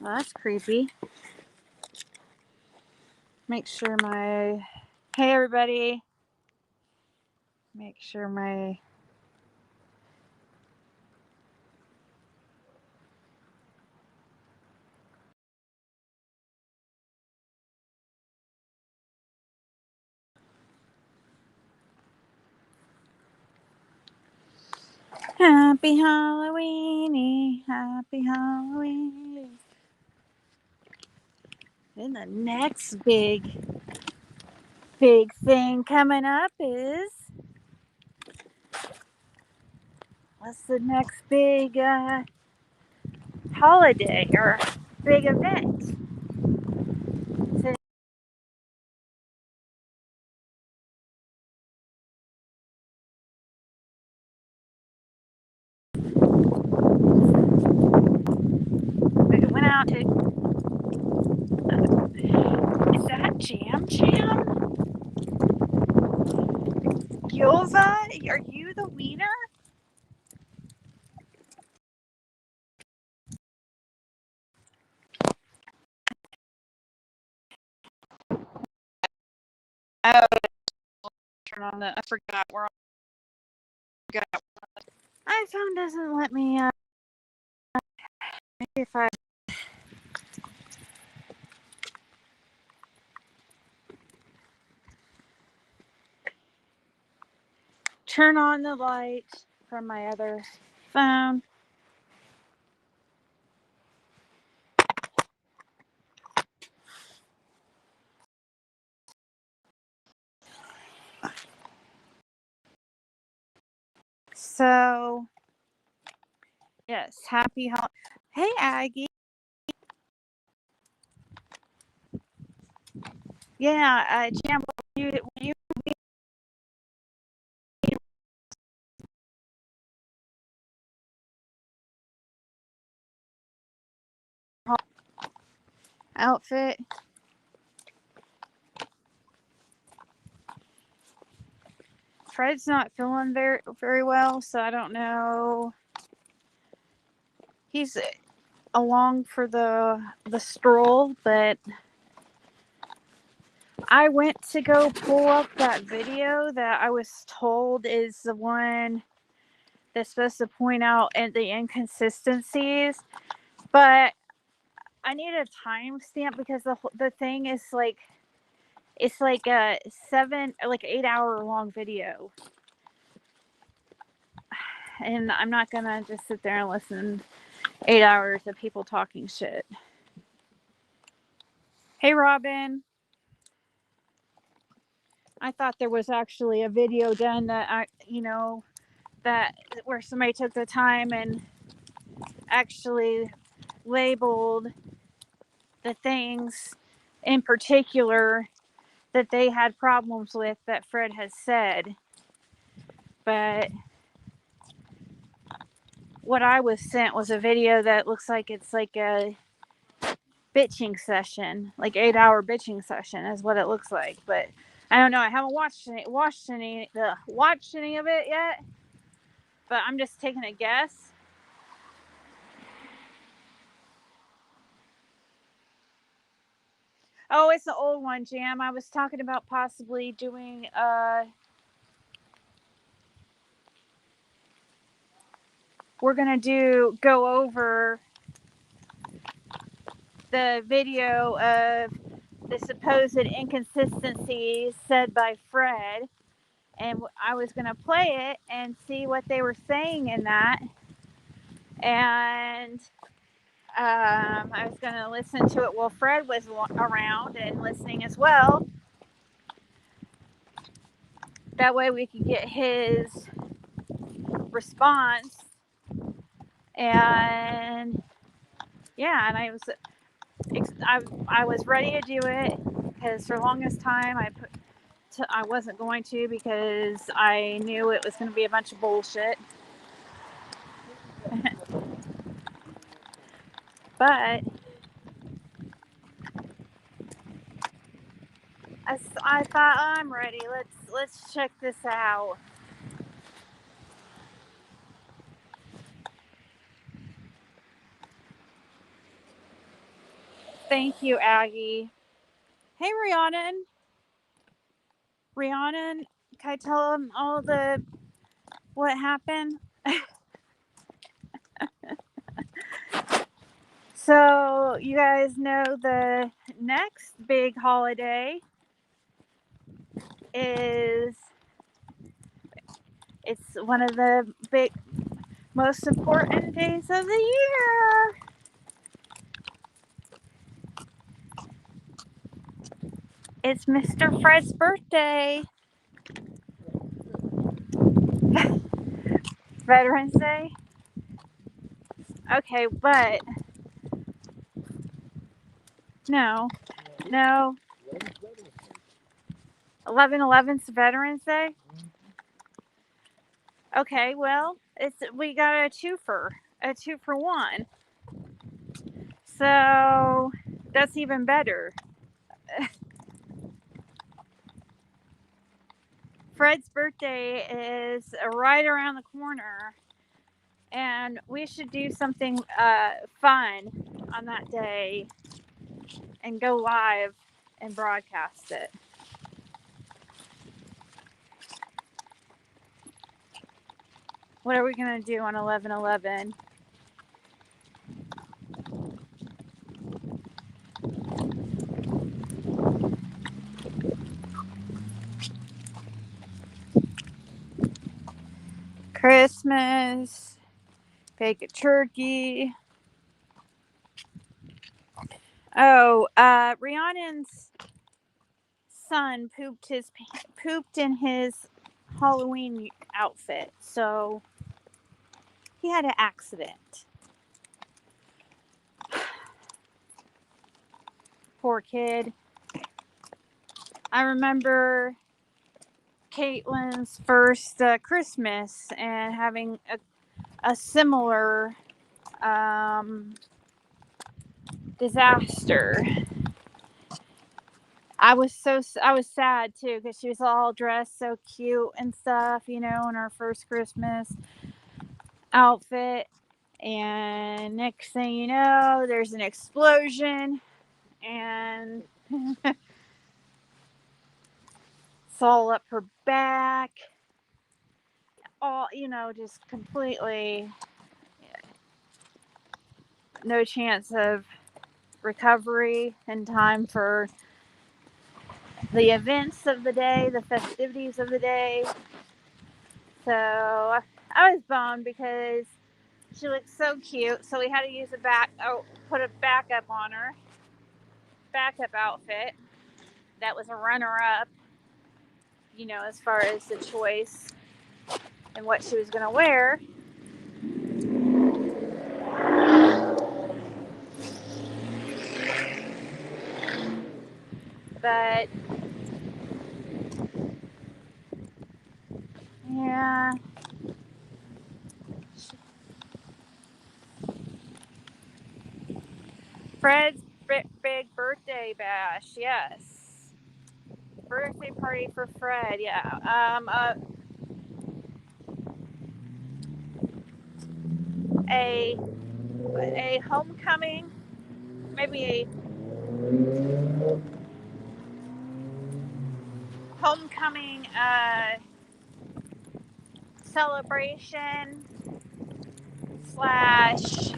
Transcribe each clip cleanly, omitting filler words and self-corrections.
Well, that's creepy. Make sure my... Hey, everybody. Make sure my... Happy Hallo-weenie. Happy Hallo-weenie. Then the next big thing coming up is... What's the next big holiday or big event? It went out to... Is that Jam Jam? Gilva? Are you the wiener? Oh, turn on the... I forgot. We're on... iPhone doesn't let me... maybe if I... turn on the light from my other phone. So, yes, happy holiday. Hey, Aggie. Yeah, Jam, will you outfit? Fred's not feeling very well, so I don't know. He's along for the stroll, but I went to go pull up that video that I was told is the one that's supposed to point out the inconsistencies, but I need a timestamp because the thing is like, it's like a 8 hour long video, and I'm not gonna just sit there and listen 8 hours of people talking shit. Hey, Robin. I thought there was actually a video done that that where somebody took the time and actually labeled the things in particular that they had problems with that Fred has said. But what I was sent was a video that looks like it's like a bitching session, like 8 hour bitching session is what it looks like. But I don't know. I haven't watched any of it yet. But I'm just taking a guess. Oh, it's the old one, Jam. I was talking about possibly doing we're gonna go over the video of the supposed inconsistencies said by Fred, and I was gonna play it and see what they were saying in that, and I was gonna listen to it while Fred was around and listening as well. That way we could get his response. And yeah, and I was ready to do it because for the longest time I wasn't going to because I knew it was going to be a bunch of bullshit. But I thought, oh, I'm ready. Let's check this out. Thank you, Aggie. Hey, Rhiannon. Rhiannon, can I tell them all what happened? So, you guys know the next big holiday is it's one of the most important days of the year. It's Mr. Fred's birthday. Veterans Day. Okay, but no. 11/11's Veterans Day. Okay, well, we got a two for one. So that's even better. Fred's birthday is right around the corner, and we should do something fun on that day and go live and broadcast it. What are we going to do on 11/11? Christmas, bake a turkey. Oh, Rhiannon's son pooped in his Halloween outfit, so he had an accident. Poor kid. I remember Caitlin's first Christmas and having a similar disaster. I was sad too because she was all dressed so cute and stuff, in her first Christmas outfit. And next thing you know, there's an explosion and it's all up her back. All, just completely no chance of recovery in time for the events of the day, the festivities of the day. So I was bummed because she looked so cute. So we had to put a backup on her. Backup outfit. That was a runner up, as far as the choice and what she was going to wear. But yeah. Fred's big birthday bash, yes. Birthday party for Fred, yeah. A homecoming, maybe a homecoming celebration slash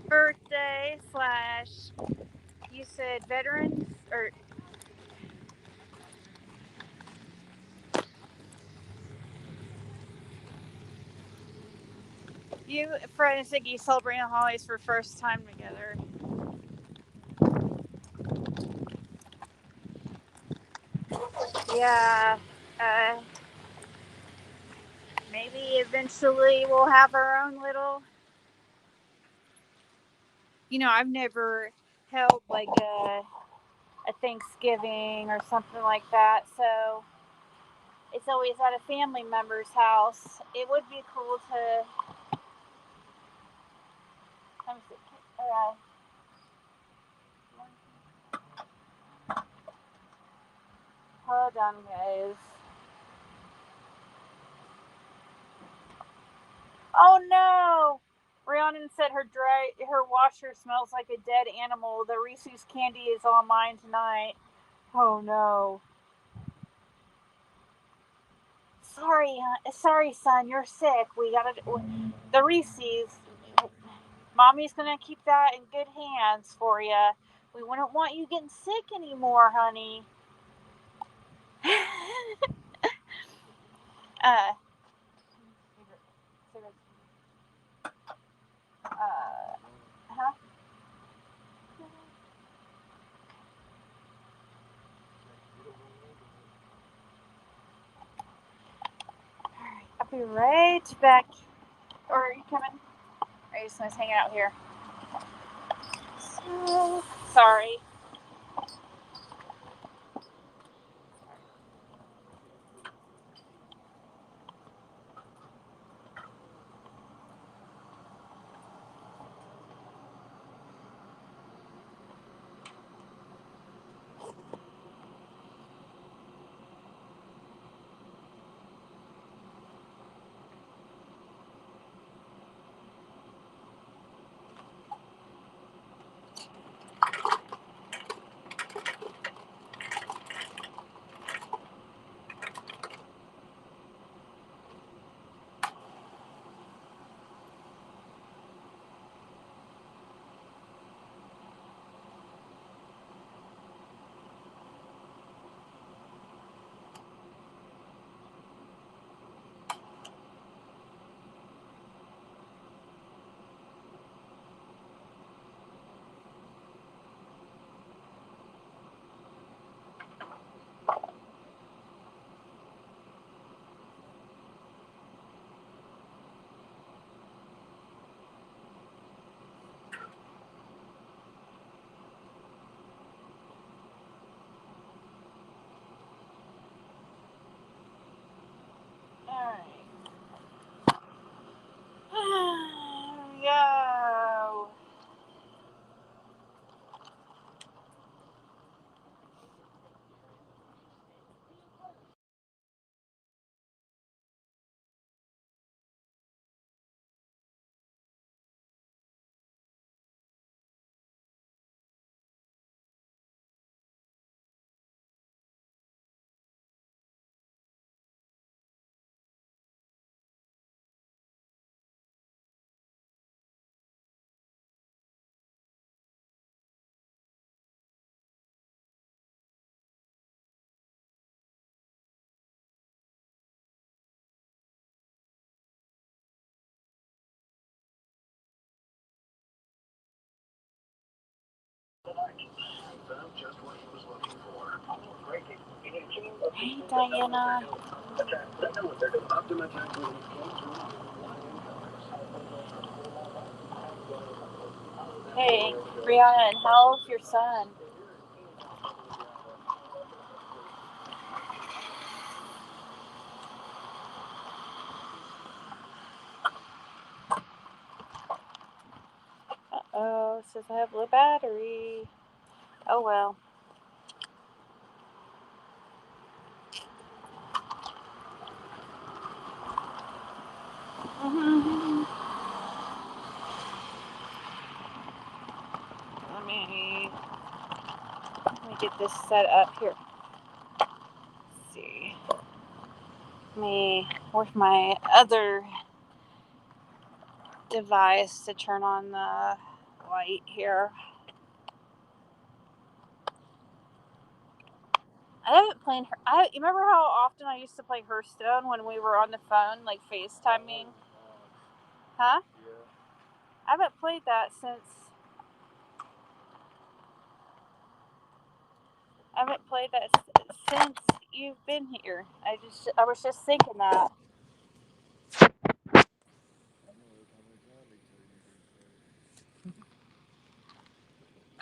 birthday slash, you said veterans or you, Fred and Siggy, celebrating the holidays for first time together. Yeah, maybe eventually we'll have our own little. I've never held like a Thanksgiving or something like that, so it's always at a family member's house. It would be cool to. Hold on, guys. said her washer smells like a dead animal. The Reese's candy is all mine tonight. Oh no. Sorry, son. You're sick. The Reese's. Mommy's gonna keep that in good hands for you. We wouldn't want you getting sick anymore, honey. uh, huh? Alright, I'll be right back. Or are you coming? Or are you just gonna hang out here? So sorry. Alright. Go. Hey, Diana. Hey, Brianna, and how old's your son? Uh-oh, it says I have low battery. Oh well. Let me get this set up here. Let's see. Where's my other device to turn on the light here? I haven't played her. You remember how often I used to play Hearthstone when we were on the phone, like FaceTiming? Huh? I haven't played that since. I haven't played that since you've been here. I was just thinking that.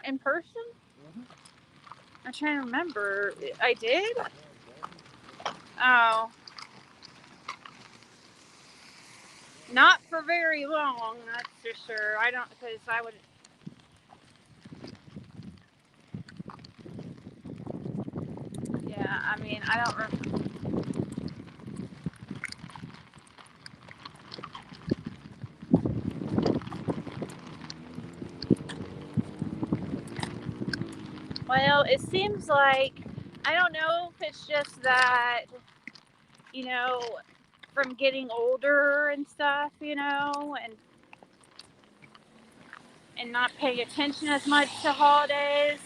In person? I'm trying to remember. I did? Oh. Not for very long, that's for sure. I don't, because I would. Yeah, I mean, I don't remember. Well, it seems like, I don't know if it's just that, from getting older and stuff, and not paying attention as much to holidays.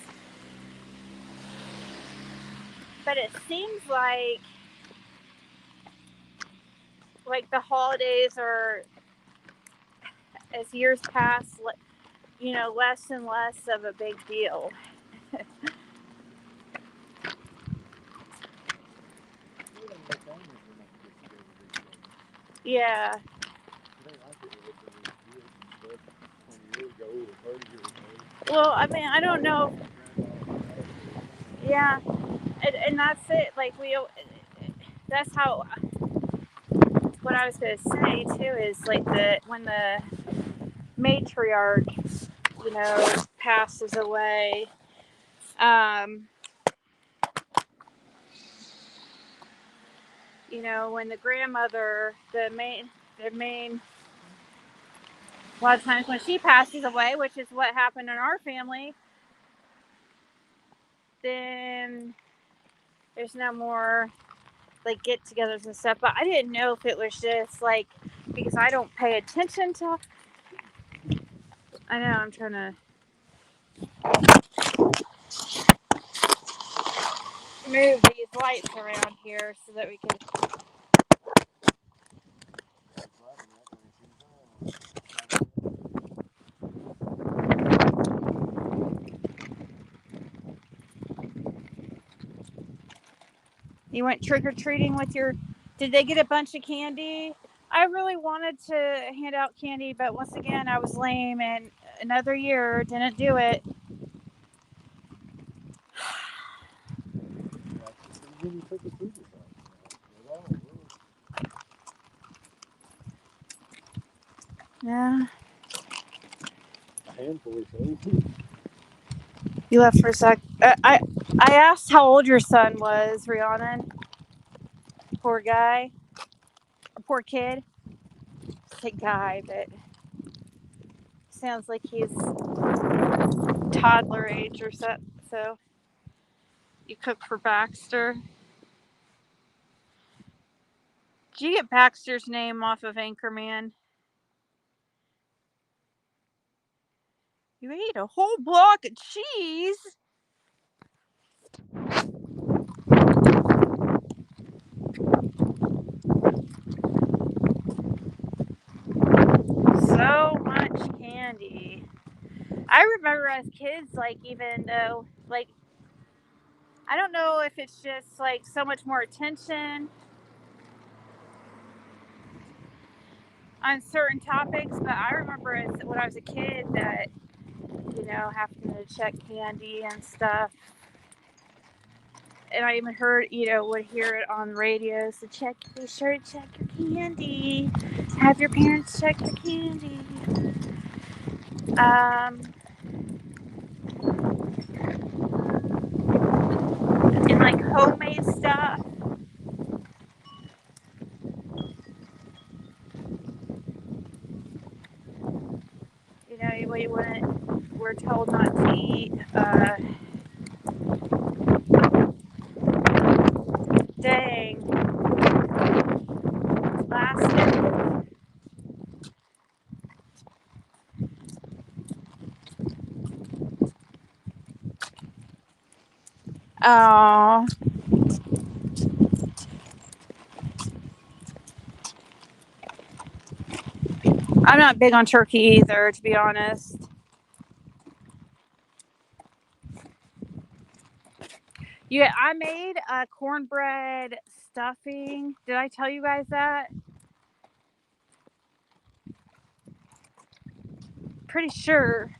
But it seems like the holidays are, as years pass, less and less of a big deal. Yeah. Well, I mean, I don't know. Yeah, and that's it. Like that's how. What I was gonna say too is like when the matriarch, passes away. When the grandmother, the main, a lot of times when she passes away, which is what happened in our family, then there's no more like get-togethers and stuff. But I didn't know if it was just like because I don't pay attention to. I know I'm trying to move these lights around here so that we can. You went trick-or-treating with your. Did they get a bunch of candy? I really wanted to hand out candy, but once again, I was lame and another year didn't do it. Yeah. You left for a sec. I asked how old your son was, Rhiannon. Poor guy. A poor kid. I say guy, but sounds like he's toddler age or so. So you cook for Baxter. Did you get Baxter's name off of Anchorman? You ate a whole block of cheese. So much candy. I remember as kids, like, even though, like, I don't know if it's just, like, so much more attention on certain topics, but I remember when I was a kid that, having to check candy and stuff. And I even heard, would hear it on radio. So be sure to check your candy. Have your parents check your candy. And like homemade stuff. We're told not to eat. Dang. Plastic. Oh. I'm not big on turkey either, to be honest. Yeah, I made a cornbread stuffing. Did I tell you guys that? Pretty sure.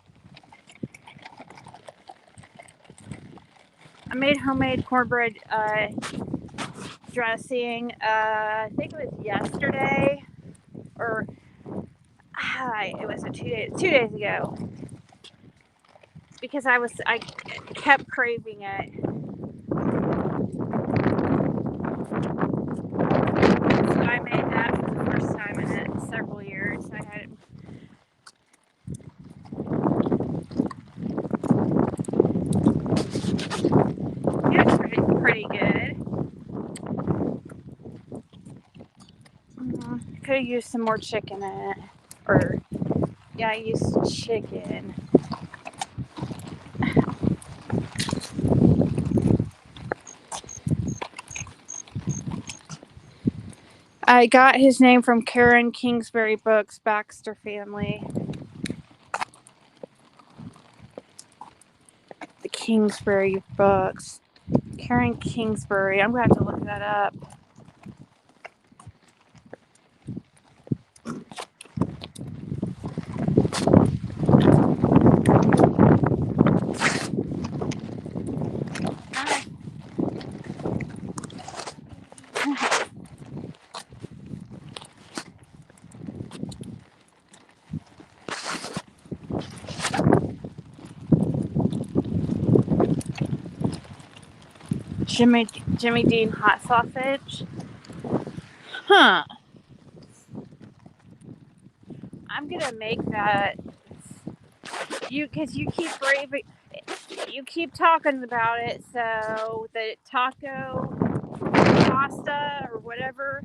I made homemade cornbread dressing. I think it was yesterday, or it was 2 days ago, because I kept craving it. So I made that for the first time in several years. I had it. use some more chicken in it. Or, yeah, I used chicken. I got his name from Karen Kingsbury Books, Baxter Family. The Kingsbury Books. Karen Kingsbury. I'm going to have to look that up. Jimmy Dean hot sausage. Huh. I'm gonna make that. Because you keep raving, you keep talking about it. So the taco pasta or whatever.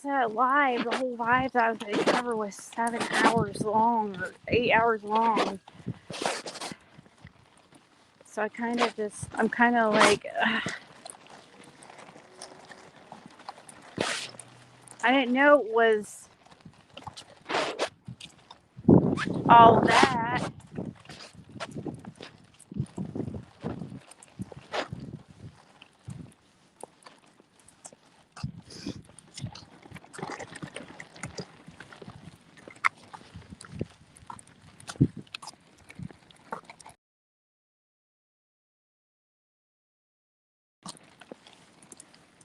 So live, the whole live that I was going to cover was 7 hours long or 8 hours long. So I'm kind of like, I didn't know it was all that.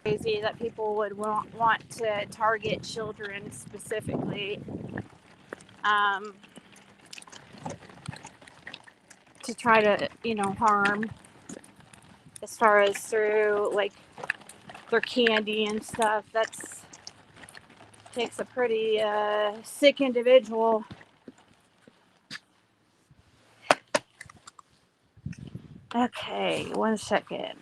Crazy that people would want to target children specifically to try to, harm, as far as through like their candy and stuff. That's takes a pretty sick individual. Okay, 1 second.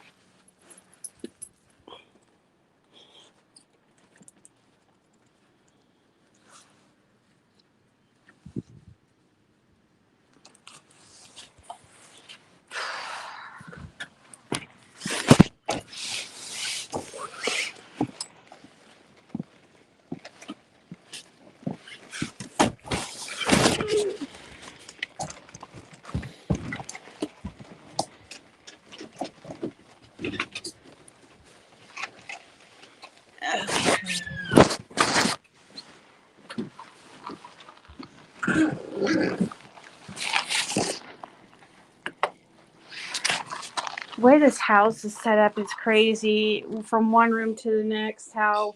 The way this house is set up is crazy. From one room to the next, how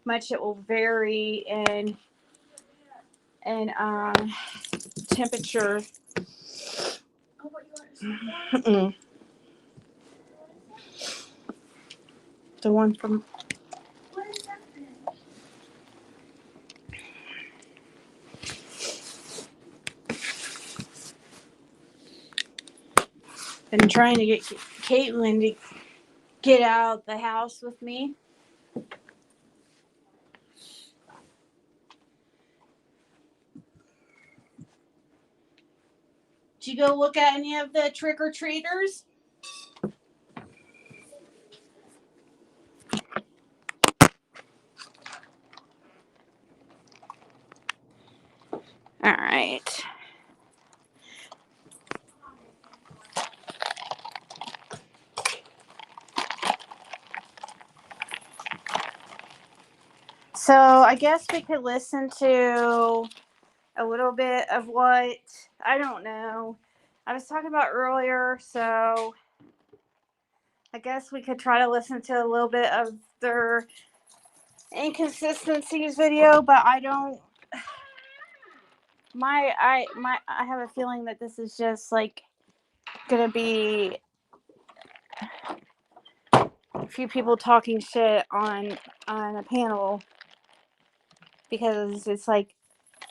much it will vary in temperature. The one from been trying to get Caitlin to get out of the house with me. Did you go look at any of the trick-or-treaters? All right. So I guess we could listen to a little bit of what, I don't know, I was talking about earlier. So I guess we could try to listen to a little bit of their inconsistencies video, but I don't. I have a feeling that this is just like gonna be a few people talking shit on a panel because it's like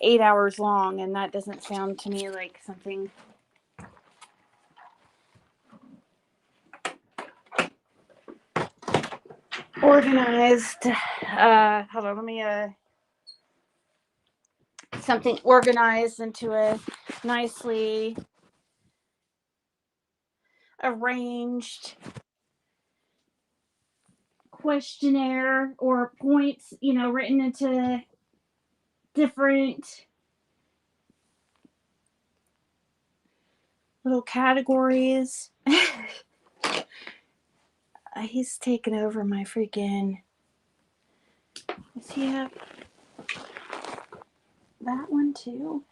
8 hours long, and that doesn't sound to me like something organized. Hold on, let me something organized into a nicely arranged questionnaire or points, written into different little categories. He's taken over my freaking. Does he have that one too?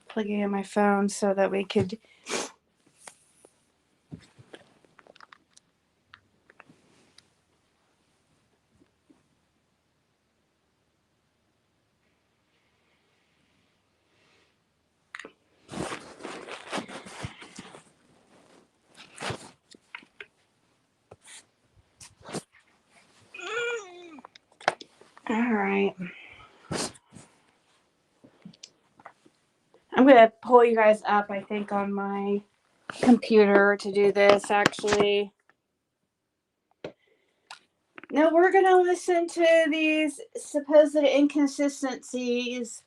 Plugging in my phone so that we could. All right. I'm going to pull you guys up, I think, on my computer to do this, actually. No, we're going to listen to these supposed inconsistencies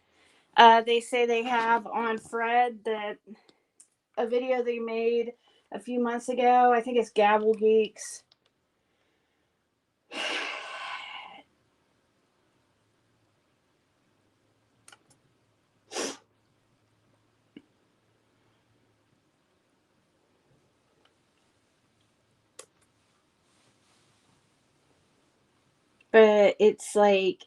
they say they have on Fred, a video they made a few months ago. I think it's Gabble Geeks. But it's like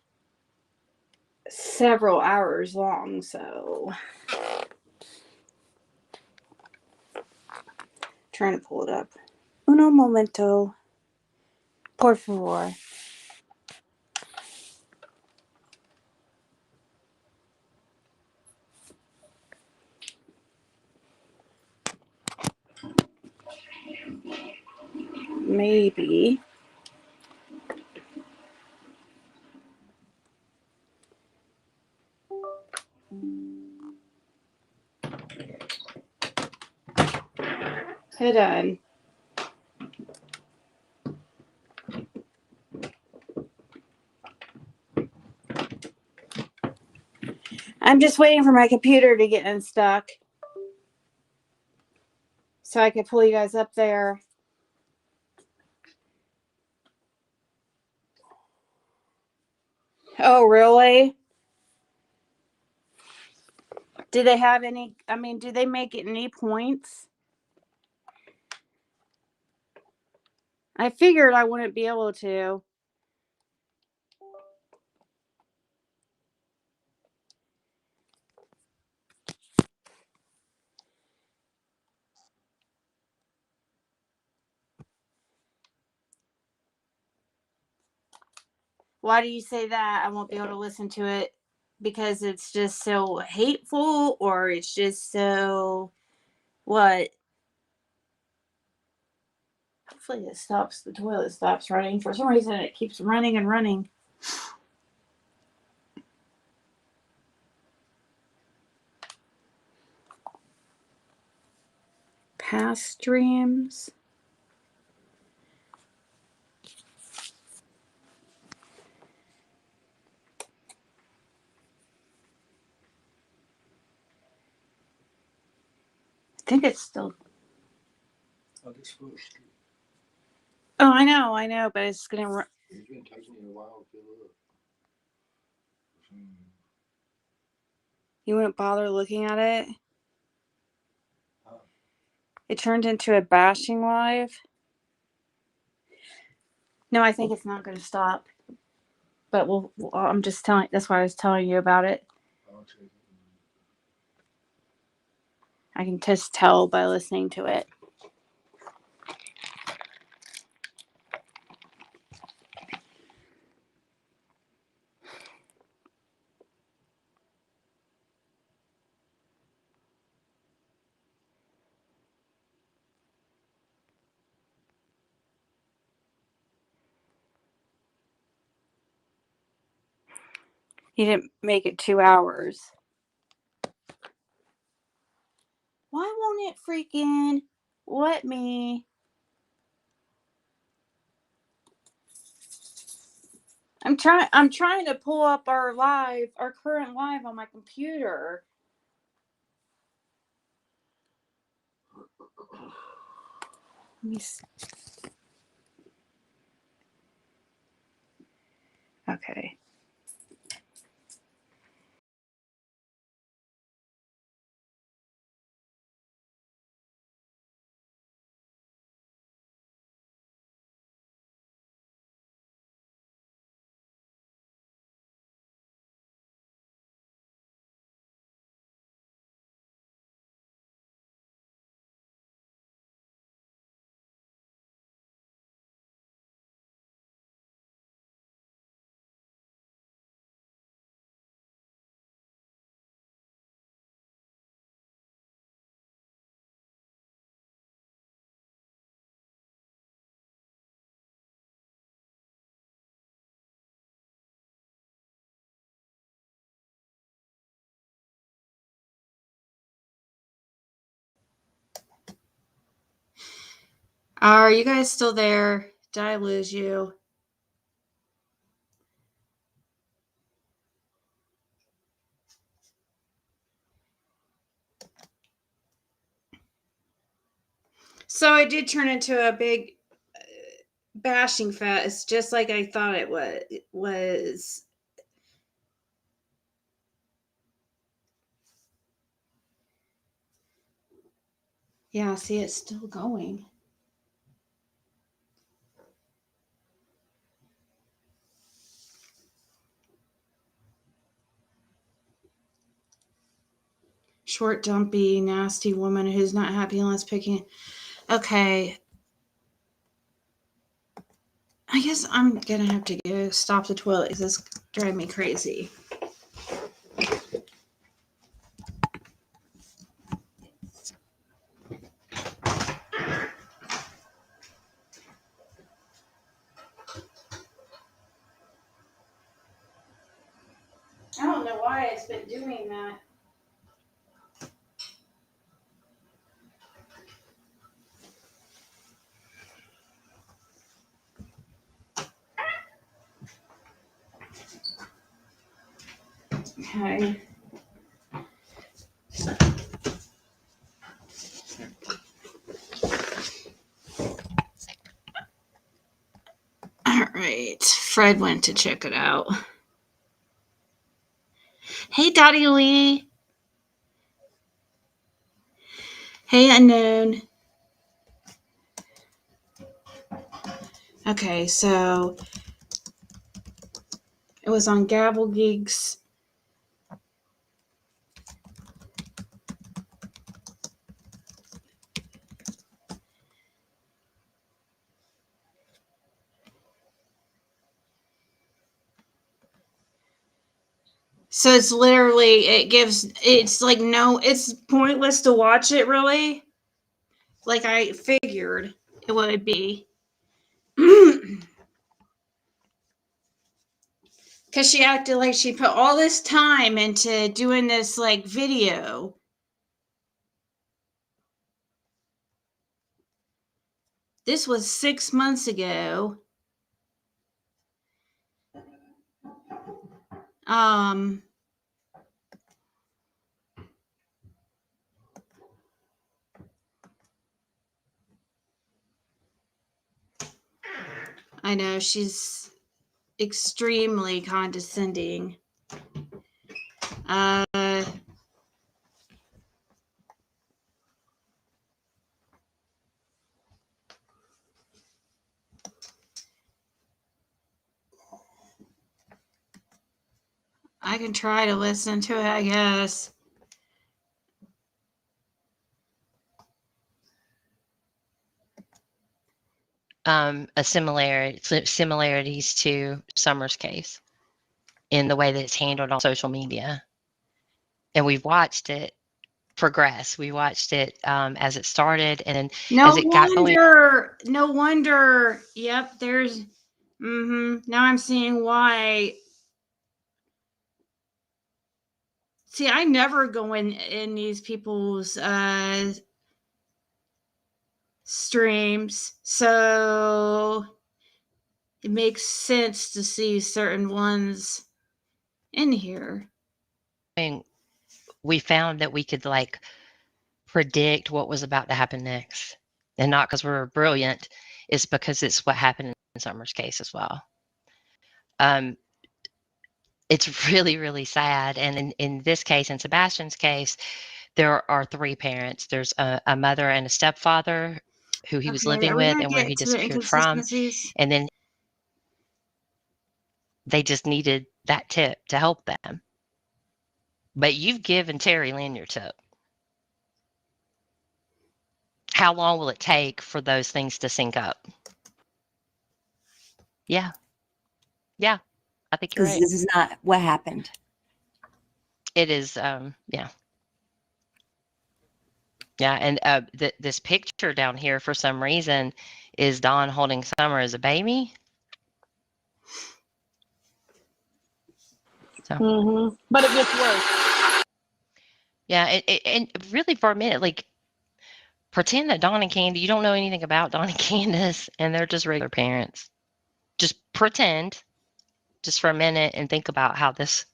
several hours long, so trying to pull it up. Uno momento, por favor. Maybe. Hold on. I'm just waiting for my computer to get unstuck so I can pull you guys up there. Oh, really? Do they have any? I mean, do they make it any points? I figured I wouldn't be able to. Why do you say that? I won't be able to listen to it because it's just so hateful, or it's just so what? Hopefully it stops. The toilet stops running. For some reason, it keeps running and running. Past streams. I think it's still. Oh, I know, but it's gonna. It's been taking me a while to look. You wouldn't bother looking at it? It turned into a bashing live. No, I think it's not going to stop. But I'm just telling. That's why I was telling you about it. I can just tell by listening to it. He didn't make it 2 hours. Why won't it freaking let me? I'm trying to pull up our current live on my computer. Let me see. Okay. Are you guys still there? Did I lose you? So it did turn into a big bashing fest, just like I thought it was. Yeah, see, it's still going. Short, dumpy, nasty woman who's not happy unless picking. Okay. I guess I'm gonna have to go stop the toilet because this drives me crazy. I don't know why it's been doing that. Okay. All right. Fred went to check it out. Hey, Dottie Lee. Hey, Unknown. Okay, so it was on Gabble Geeks. So it's literally, it's like, no, it's pointless to watch it, really. Like I figured it would be. Because she acted like she put all this time into doing this, like, video. This was 6 months ago. I know she's extremely condescending. I can try to listen to it, I guess. Similarities to Summer's case in the way that it's handled on social media. And we've watched it progress. We watched it as it started, and then as it got going. No wonder. Yep, there's. Now I'm seeing why See, I never go in these people's streams, so it makes sense to see certain ones in here. I mean, we found that we could like predict what was about to happen next, and not because we're brilliant. It's because it's what happened in Summer's case as well. It's really, really sad. And in this case, in Sebastian's case, there are three parents. There's a mother and a stepfather who he was living with and where he disappeared from. And then they just needed that tip to help them. But you've given Terry Lynn your tip. How long will it take for those things to sync up? Yeah. Yeah. I think you're right. This is not what happened. It is, yeah. Yeah, and this picture down here, for some reason, is Dawn holding Summer as a baby. So. But it gets worse. Yeah, and really for a minute, like, pretend that Dawn and Candy, you don't know anything about Dawn and Candace, and they're just regular parents. Just pretend, just for a minute, and think about how this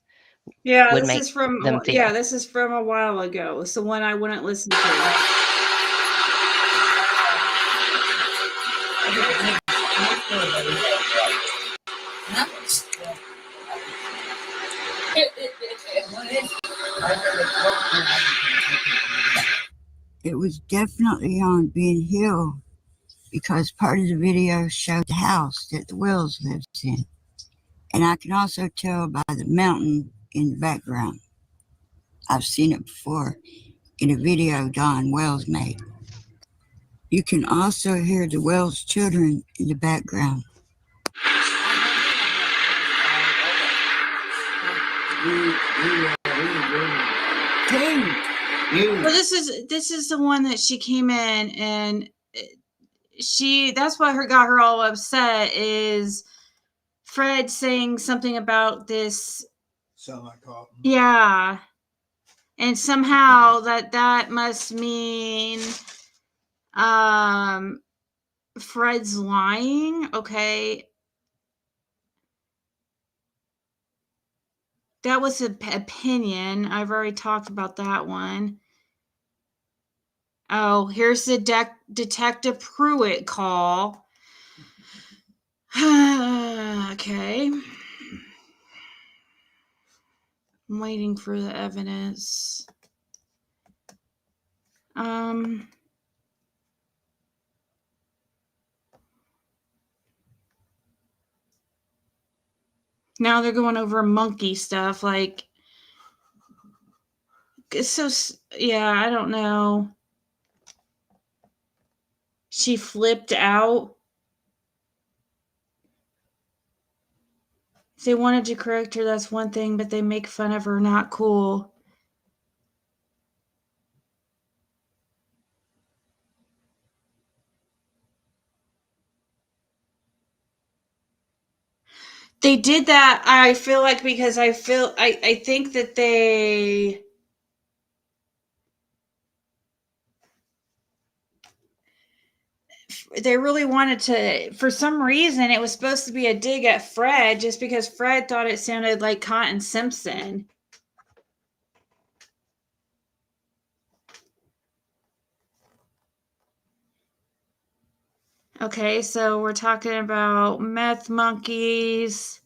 would make them feel. Yeah, this is from a while ago. It's the one I wouldn't listen to. It was definitely on Ben Hill because part of the video showed the house that the Wells lives in. And I can also tell by the mountain in the background. I've seen it before in a video Don Wells made. You can also hear the Wells children in the background. Well, this is the one that she came in and that's what got her all upset is Fred saying something about this. Sound like cotton. Yeah. And somehow that must mean Fred's lying. Okay. That was an opinion. I've already talked about that one. Oh, here's the Detective Pruitt call. Okay. I'm waiting for the evidence. Now they're going over monkey stuff. Like, it's so, yeah, I don't know. She flipped out. If they wanted to correct her, that's one thing, but they make fun of her. Not cool. They did that, I feel like, because I think that they really wanted to, for some reason, it was supposed to be a dig at Fred just because Fred thought it sounded like Cotton Simpson. Okay, so we're talking about meth monkeys.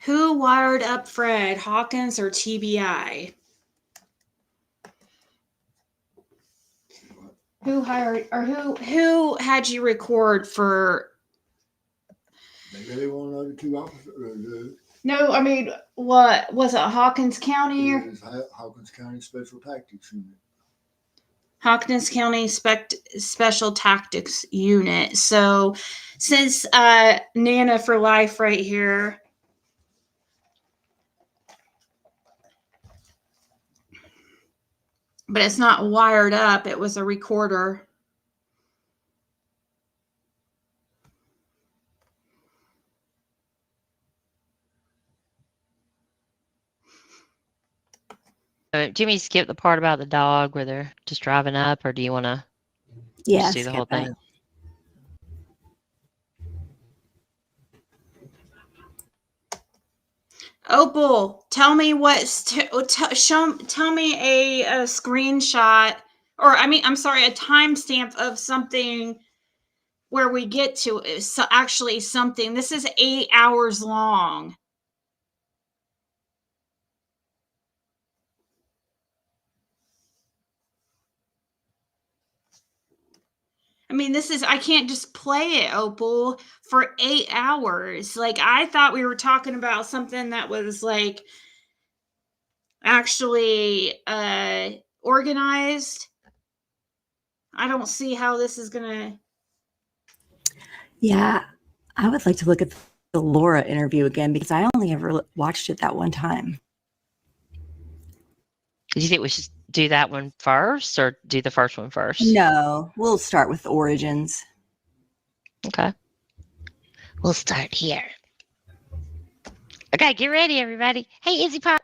Who wired up Fred, Hawkins or TBI? Who hired or who had you record for They really want another 2 officers. No, I mean, what was it? Hawkins County? It is Hawkins County Special Tactics Unit. Hawkins County Special Tactics Unit. So, since Nana for life right here. But it's not wired up. It was a recorder. Jimmy, skip the part about the dog where they're just driving up, or do you want to just do the whole thing? Opal, tell me tell me a screenshot, or I'm sorry, a timestamp of something where we get to actually something. This is 8 hours long. I mean, I can't just play it, Opal, for 8 hours. Like, I thought we were talking about something that was like actually organized. I don't see how this is gonna. Yeah, I would like to look at the Laura interview again because I only ever watched it that one time. Do you think we should do that one first or do the first one first? No, we'll start with the origins. Okay. We'll start here. Okay, get ready, everybody. Hey, Izzy Pop.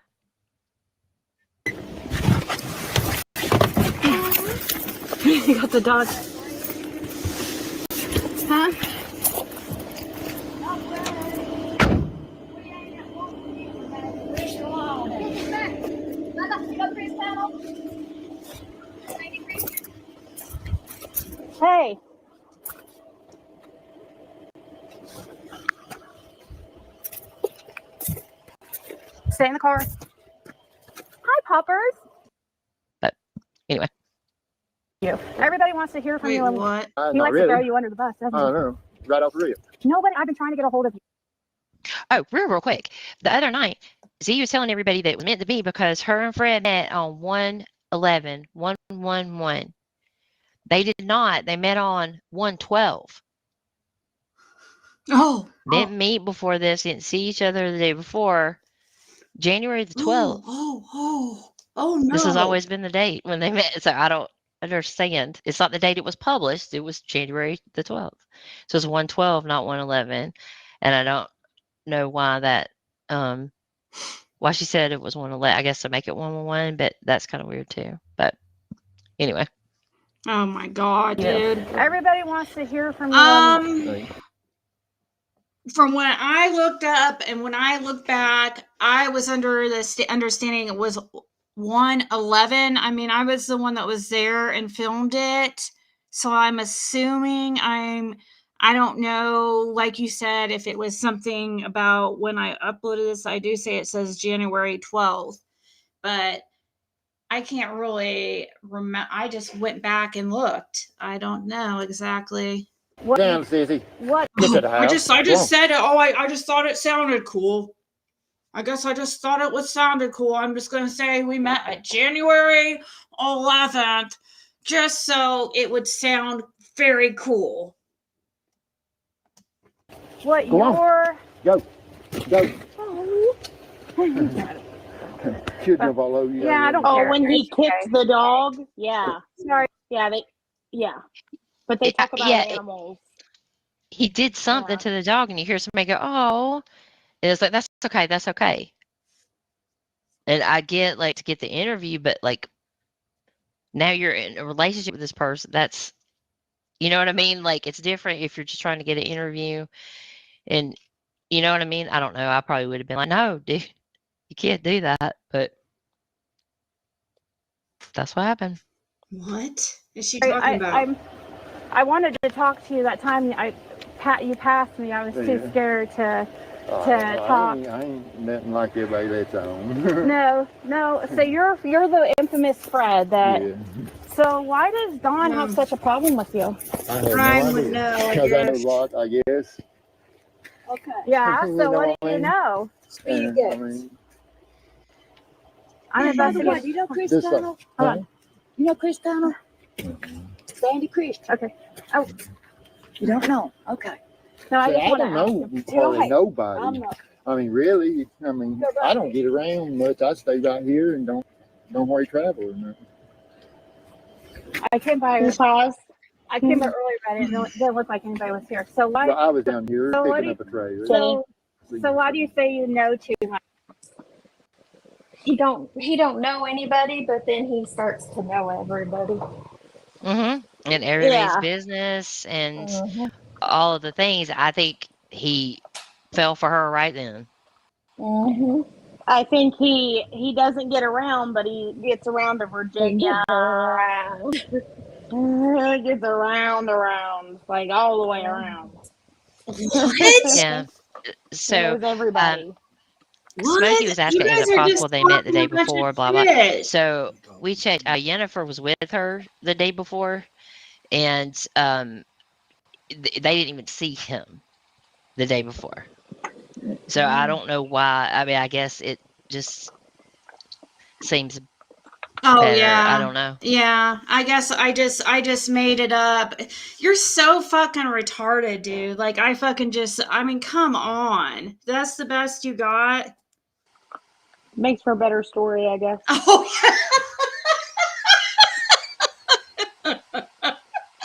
You got the dog. Huh? Hey. Stay in the car. Hi, puppers. But anyway. You. Everybody wants to hear from Wait, you. And what? he likes to throw you under the bus, doesn't he? I don't know. Right off the rip. Nobody. I've been trying to get a hold of you. Oh, real quick. The other night, Z was telling everybody that it was meant to be because her and Fred met on 1/11/111. They did not. They met on 1/12. Oh. Didn't meet before this. Didn't see each other the day before. January the 12th. Oh no. This has always been the date when they met. So I don't understand. It's not the date it was published. It was January the 12th. So it's 1/12, not 1/11. And I don't know why that, why she said it was 1/11. I guess to make it 1/11, but that's kind of weird too. But anyway. Oh my God, dude. Everybody wants to hear from you. From when I looked up and when I looked back, I was under the understanding it was 1/11. I mean, I was the one that was there and filmed it. So I'm assuming I don't know, like you said, if it was something about when I uploaded this. I do say it says January 12th, but I can't really remember. I just went back and looked. I don't know exactly. What? Damn, Sissy. What? Get to the house. I just said it. Oh, I just thought it sounded cool. I guess I just thought it sounded cool. I'm just going to say we met at January 11th, just so it would sound very cool. What Go your? Go. Oh. Should jump all over you. Yeah, I don't Oh, care. when he It's okay. kicked the dog? Yeah. Sorry. Yeah. But they talk about Yeah, animals. he did something Yeah. to the dog, and you hear somebody go, "Oh," and it's like, "That's okay, that's okay." And I get like to get the interview, but like now you're in a relationship with this person. That's, you know what I mean? Like it's different if you're just trying to get an interview, and you know what I mean. I don't know. I probably would have been like, "No, dude, you can't do that." But that's what happened. What is she talking about? I wanted to talk to you that time. You passed me. I was too scared to talk. I ain't nothing like everybody that's on. No. So you're the infamous Fred that. Yeah. So why does Dawn have such a problem with you? I have Brian no would idea. know, I Because I know guess. Lot, I guess. Okay. Yeah. You So know what what do I you mean? know? Speedy I gets. mean, I'm By the way, investigating. do you know Chris just like, Connell? Hold huh? on. You know Chris Connell? Sandy Christian. Okay. Oh, You don't know? Okay. no, I See, just I want to don't ask know him. hardly Hey, nobody. I'm not. I mean, really, I mean, I don't get around much. I stay right here and don't hardly travel or nothing. I came by. Because I came by earlier, but I didn't look like anybody was here. So why? Well, I was down here So what picking do up a trailer. So why do you say you know too much? He don't know anybody, but then he starts to know everybody. Mm-hmm. And everybody's Yeah. business and Mhm. all of the things. I think he fell for her right then. Mhm. I think he doesn't get around, but he gets around to He Virginia. gets around. He gets around, like all the way around. Yeah. He So, knows everybody. Smokey What? was You asking, is guys it are just possible they met the talking day a bunch of before? Blah blah. shit. So we checked. Yennefer was with her the day before, and they didn't even see him the day before. So I don't know why. I mean, I guess it just seems Oh better. I yeah. don't know. Yeah. I guess I just made it up. You're so fucking retarded, dude. Like I mean, come on. That's the best you got. Makes for a better story, I guess. Oh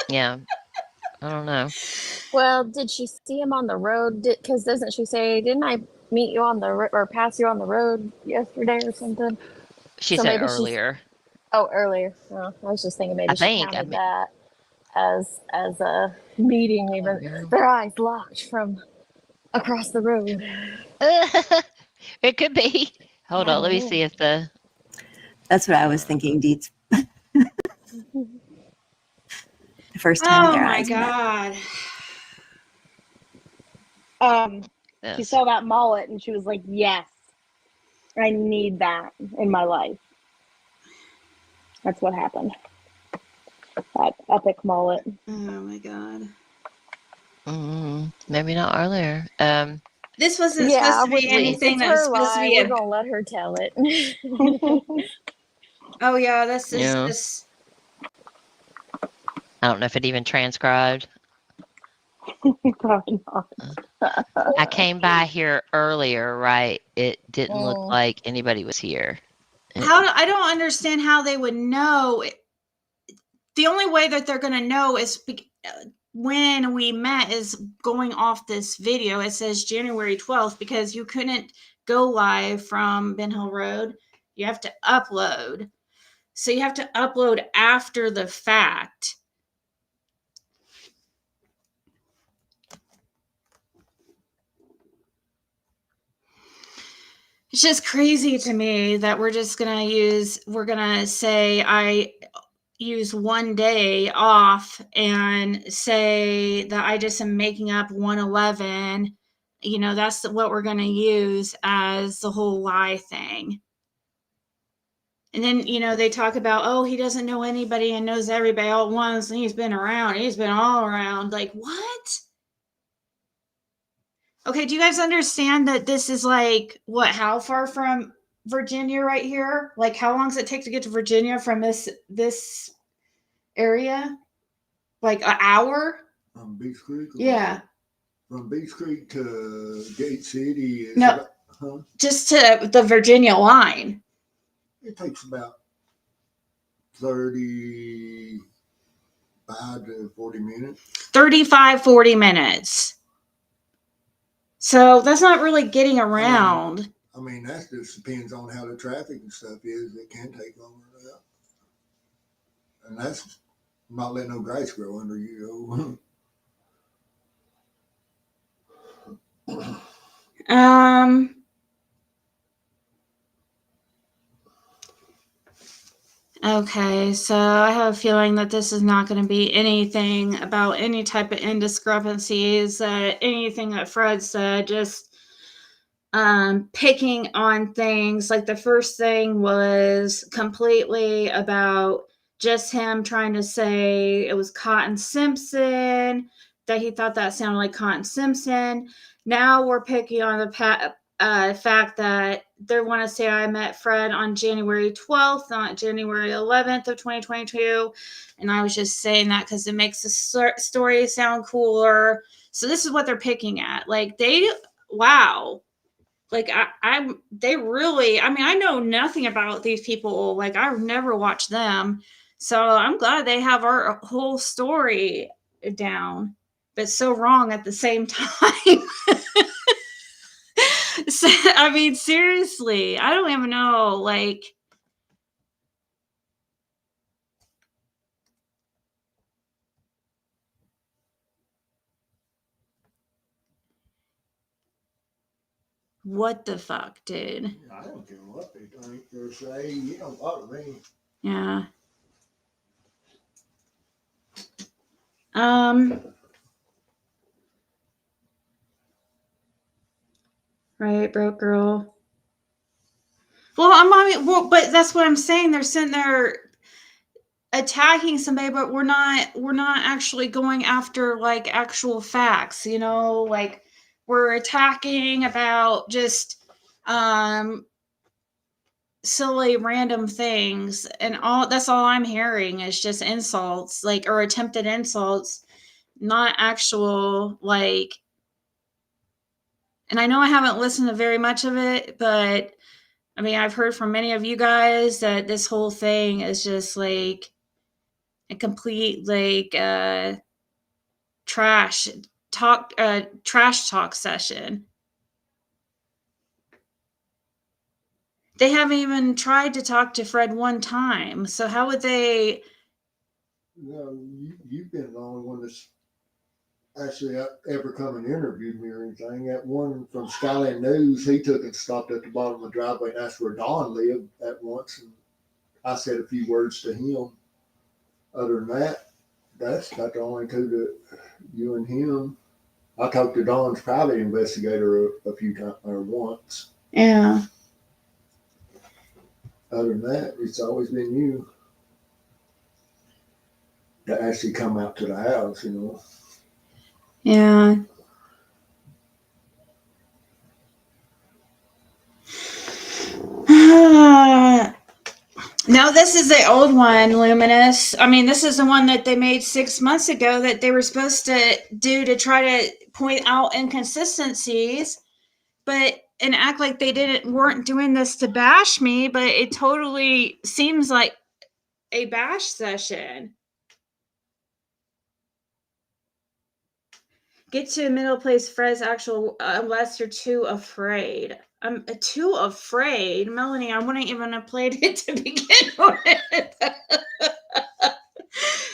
Yeah, I don't know. Well, did she see him on the road? Because doesn't she say, "Didn't I meet you on the or pass you on the road yesterday or something?" She So said maybe she's earlier. earlier. Oh, I was just thinking I maybe she think. I counted mean, that as a meeting, even yeah. their eyes locked from across the road. It could be. Hold I on. Let don't me know. see if the. That's what I was thinking, Deets. The first time Oh their my eyes met. god. She This. saw that mullet and she was like, "Yes, I need that in my life." That's what happened. That epic mullet. Oh my god. Maybe not earlier. This wasn't supposed Yeah, to be anything it's that was her supposed to lie. be We're a. gonna let her tell it. Oh yeah, this is Yeah. just. I don't know if it even transcribed. Probably not. I came by here earlier, right? It didn't look Mm. like anybody was here. I don't understand how they would know. The only way that they're going to know is when we met is going off this video. It says January 12th because you couldn't go live from Ben Hill Road. You have to upload. So you have to upload after the fact. It's just crazy to me that we're going to say I use one day off and say that I just am making up 111. You know, that's what we're going to use as the whole lie thing. And then, you know, they talk about, oh, he doesn't know anybody and knows everybody all at once. And he's been around. He's been all around. Like, what? Okay, do you guys understand that this is like, what, how far from Virginia right here? Like, how long does it take to get to Virginia from this area? Like an hour? From Beach Creek? Yeah. From Beach Creek to Gate City is No. about, Just to the Virginia line. it takes about 35 to 40 minutes. 35, 40 minutes. So that's not really getting around. I mean, that just depends on how the traffic and stuff is. It can take longer than that. And that's not letting no grass grow under you. Okay, so I have a feeling that this is not going to be anything about any type of indiscrepancies, anything that Fred said, just picking on things. Like the first thing was completely about just him trying to say it was Cotton Simpson, that he thought that sounded like Cotton Simpson. now we're picking on the fact that they want to say I met Fred on January 12th, not January 11th of 2022. And I was just saying that because it makes the story sound cooler. So this is what they're picking at. Like wow. Like they really, I mean, I know nothing about these people. Like I've never watched them. So I'm glad they have our whole story down, but so wrong at the same time. So, I mean, seriously, I don't even know, like, what the fuck, dude? I don't care what they think or say. You don't bother me. Yeah. Right, broke girl. Well, but that's what I'm saying. They're sitting there attacking somebody, but we're not actually going after like actual facts, you know, like we're attacking about just silly random things, and that's all I'm hearing is just insults, like, or attempted insults, not actual, like, and I know I haven't listened to very much of it, but I mean, I've heard from many of you guys that this whole thing is just like a complete like trash talk session. They haven't even tried to talk to Fred one time, so how would they? No, you've been the only one that's actually ever come and interviewed me or anything. That one from Skyland News, he took and stopped at the bottom of the driveway, and that's where Don lived at once. And I said a few words to him. Other than that, that's about the only two that you and him. I talked to Don's private investigator a few times or once. Yeah. Other than that, it's always been you that actually come out to the house, you know. Yeah. No, this is the old one, Luminous. I mean, this is the one that they made 6 months ago that they were supposed to do to try to point out inconsistencies, and act like they weren't doing this to bash me, but it totally seems like a bash session. Get to a middle place, Fred's actual, unless you're too afraid. I'm too afraid. Melanie, I wouldn't even have played it to begin with.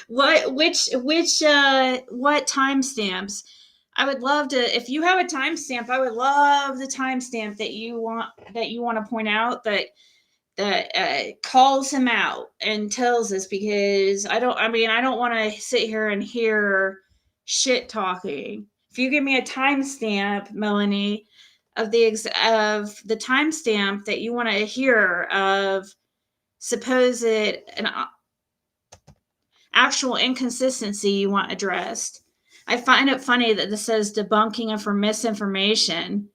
What timestamps? I would love to, if you have a timestamp, I would love the timestamp that you want to point out that calls him out and tells us, because I don't want to sit here and hear shit talking. If you give me a timestamp, Melanie, of the timestamp that you want to hear of supposed an actual inconsistency you want addressed. I find it funny that this says debunking of misinformation.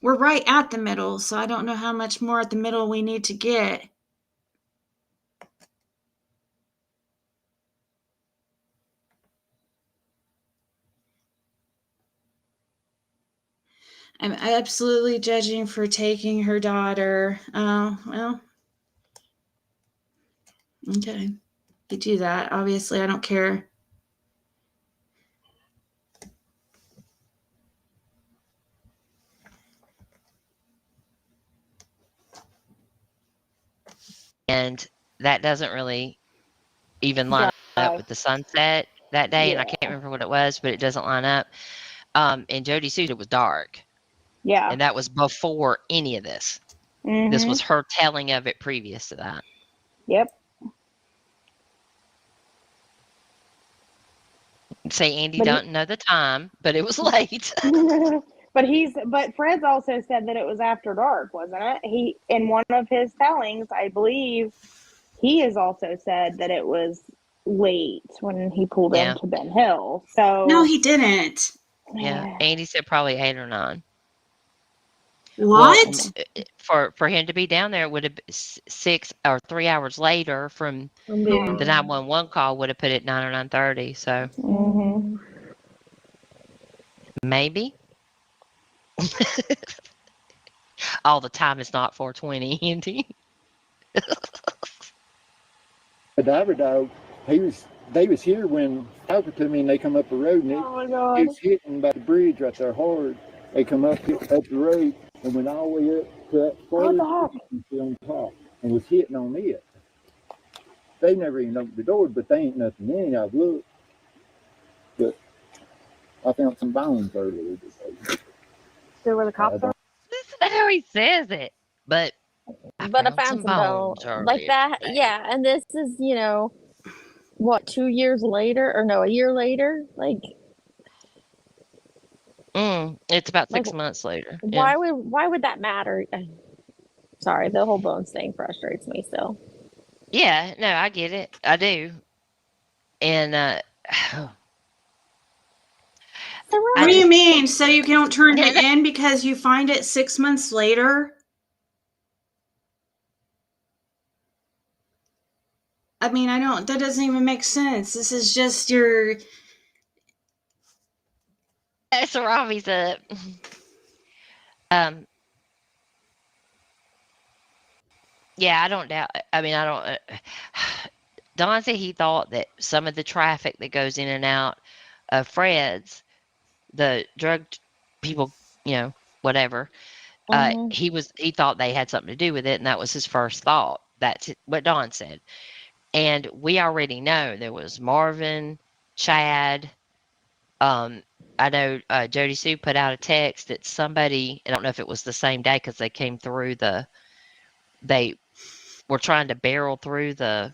We're right at the middle, so I don't know how much more at the middle we need to get. I'm absolutely judging for taking her daughter. Oh, well. Okay. You do that. Obviously, I don't care. And that doesn't really even line up with the sunset that day. Yeah. And I can't remember what it was, but it doesn't line up. And Jody Suit, it was dark. Yeah. And that was before any of this. Mm-hmm. This was her telling of it previous to that. Yep. Say Andy But don't know the time, but it was late. But Fred's also said that it was after dark, wasn't it? He, in one of his tellings, I believe, he has also said that it was late when he pulled Yeah. into Ben Hill. So No, he didn't. Yeah. Andy said probably 8 or 9. What? Well, for him to be down there, it would have been 6 or 3 hours later from yeah. the 911 call would have put it 9 or 9:30. So Mm-hmm. maybe. All the time is not 4:20, Andy. The diver dog, they was here when talking to me, and they come up the road, and Oh my it God. was hitting by the bridge right there hard. They come up the road and went all the way up to that What the first heck? on top and was hitting on it. They never even opened the door, but they ain't nothing in it. I've looked, but I found some bones earlier today. Still where the cops are? Listen to how he says it. But I found some bones like earlier that. today. Yeah, and this is, what, 2 years later, or no, a year later? Like It's about Like, 6 months later. why would that matter? Sorry, the whole bones thing frustrates me still. Yeah, no, I get it. I do. And What do you mean? So you don't turn it in because you find it 6 months later? I mean, that doesn't even make sense. This is just your. so Robbie's up. Yeah, I don't doubt. I mean, I don't. Don said he thought that some of the traffic that goes in and out of Fred's, the drug people, whatever. He thought they had something to do with it, and that was his first thought. That's what Don said. And we already know there was Marvin, Chad. I know Jody Sue put out a text that somebody, I don't know if it was the same day because they came through they were trying to barrel through the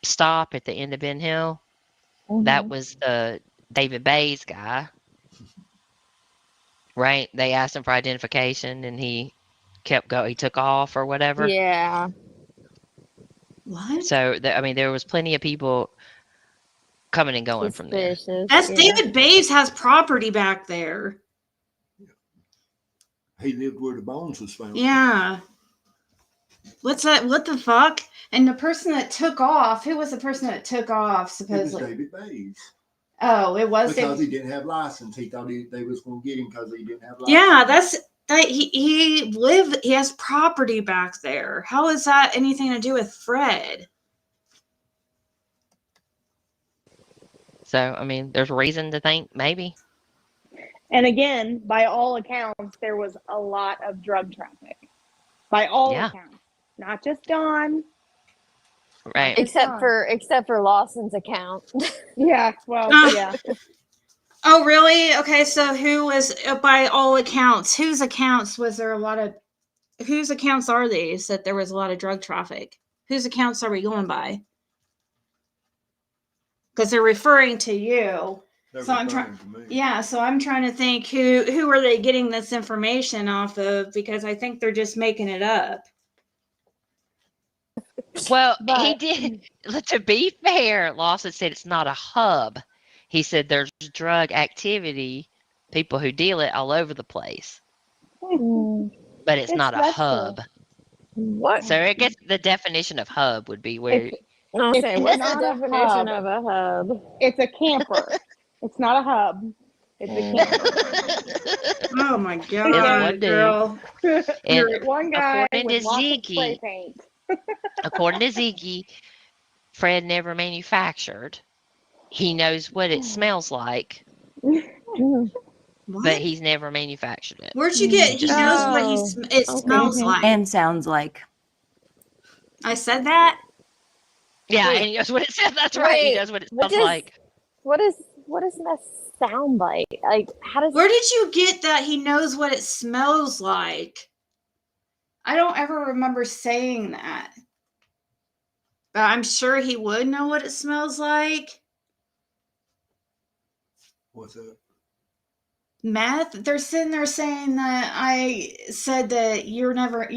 stop at the end of Ben Hill. That was the David Bay's guy, right? They asked him for identification, and he kept going. He took off or whatever. Yeah. What? So there was plenty of people coming and going from there. That's David Bays has property back there. He lived where the bones was found. Yeah. What's that? What the fuck? And the person that took off, who was the person that took off, supposedly? It was David Bays. Oh, it was because David. he didn't have license. He thought they was going to get him because he didn't have license. Yeah, he has property back there. How is that anything to do with Fred? So, there's reason to think maybe. And again, by all accounts, there was a lot of drug traffic. By all accounts. Not just Don. Right. Except for Lawson's account. Yeah, well, yeah. Oh, really? Okay, so who was, by all accounts, whose accounts are these that there was a lot of drug traffic? Whose accounts are we going by? Because they're referring to you. So I'm trying. Yeah, so I'm trying to think who are they getting this information off of? Because I think they're just making it up. Well, he did. To be fair, Lawson said it's not a hub. He said there's drug activity, people who deal it all over the place, but it's not a hub. What? So I guess the definition of hub would be where. What's the not a definition hub. of a hub? It's a camper. It's not a hub. It's a camper. Oh my god, girl! You're one guy according with to lots of spray Ziggy, paint. according to Ziggy, Fred never manufactured. He knows what it smells like, but he's never manufactured it. Where'd you get? He knows what it smells like and sounds like. I said that. Yeah, and he knows what it says. That's right. He knows what it smells like. What does that sound like? Like, how does? Where did you get that? He knows what it smells like. I don't ever remember saying that, but I'm sure he would know what it smells like. What's that? Meth? They're sitting there saying that I said that you never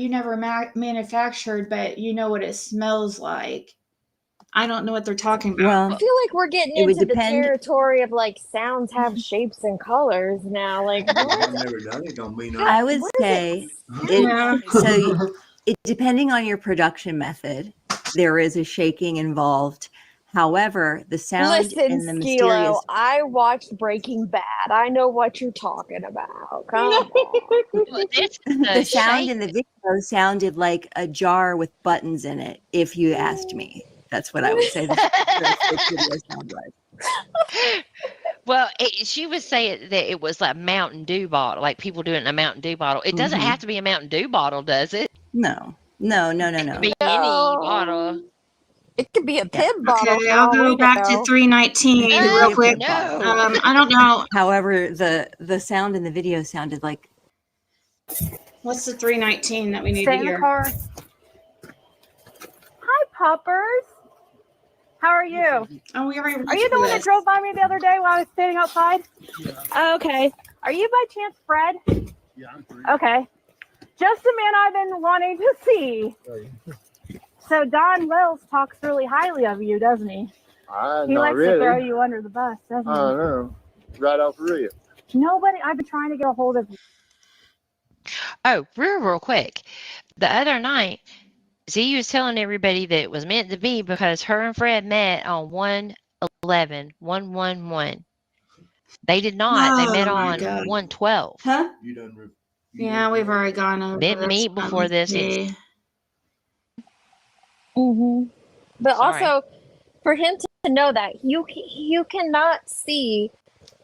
manufactured, but you know what it smells like. I don't know what they're talking about. I Well, feel like we're getting it would into the depend. territory of like sounds have shapes and colors now. Like I've what? never done it. Don't mean I would What does say it Yeah. it depending on your production method, there is a shaking involved. However, the sound Listen, and the mysterious Skilo, I watched Breaking Bad. I know what you're talking about. Come on. Well, this is the the sound shake. in the video sounded like a jar with buttons in it, if you asked me. That's what I would say the video sound like. Well, she was saying that it was like Mountain Dew bottle, like people do it in a Mountain Dew bottle. It doesn't have to be a Mountain Dew bottle, does it? No. It could be any bottle. It could be a Yeah. Pibb bottle. Okay, for I'll all go we back to know. 319 It could real be a quick. Pibb bottle. No. I don't know. However, the sound in the video sounded like What's the 319 that we need Stay to in the hear? car. Hi, puppers. How are you? Oh, we already Are you the one that drove by me the other day while I was standing outside? Yeah. Oh, okay. Are you by chance Fred? Yeah, I'm free. Okay. Just a man I've been wanting to see. So Don Wells talks really highly of you, doesn't he? He Not likes really. to throw you under the bus, doesn't I he? don't know. Right off the rip. Nobody. I've been trying to get a hold of. Oh, real quick. The other night, Z was telling everybody that it was meant to be because her and Fred met on 111. They did not. They met Oh my on God. 112. Huh? You done Yeah, we've already gone over Didn't this. meet before this. Okay. But Sorry. also, for him to know that you cannot see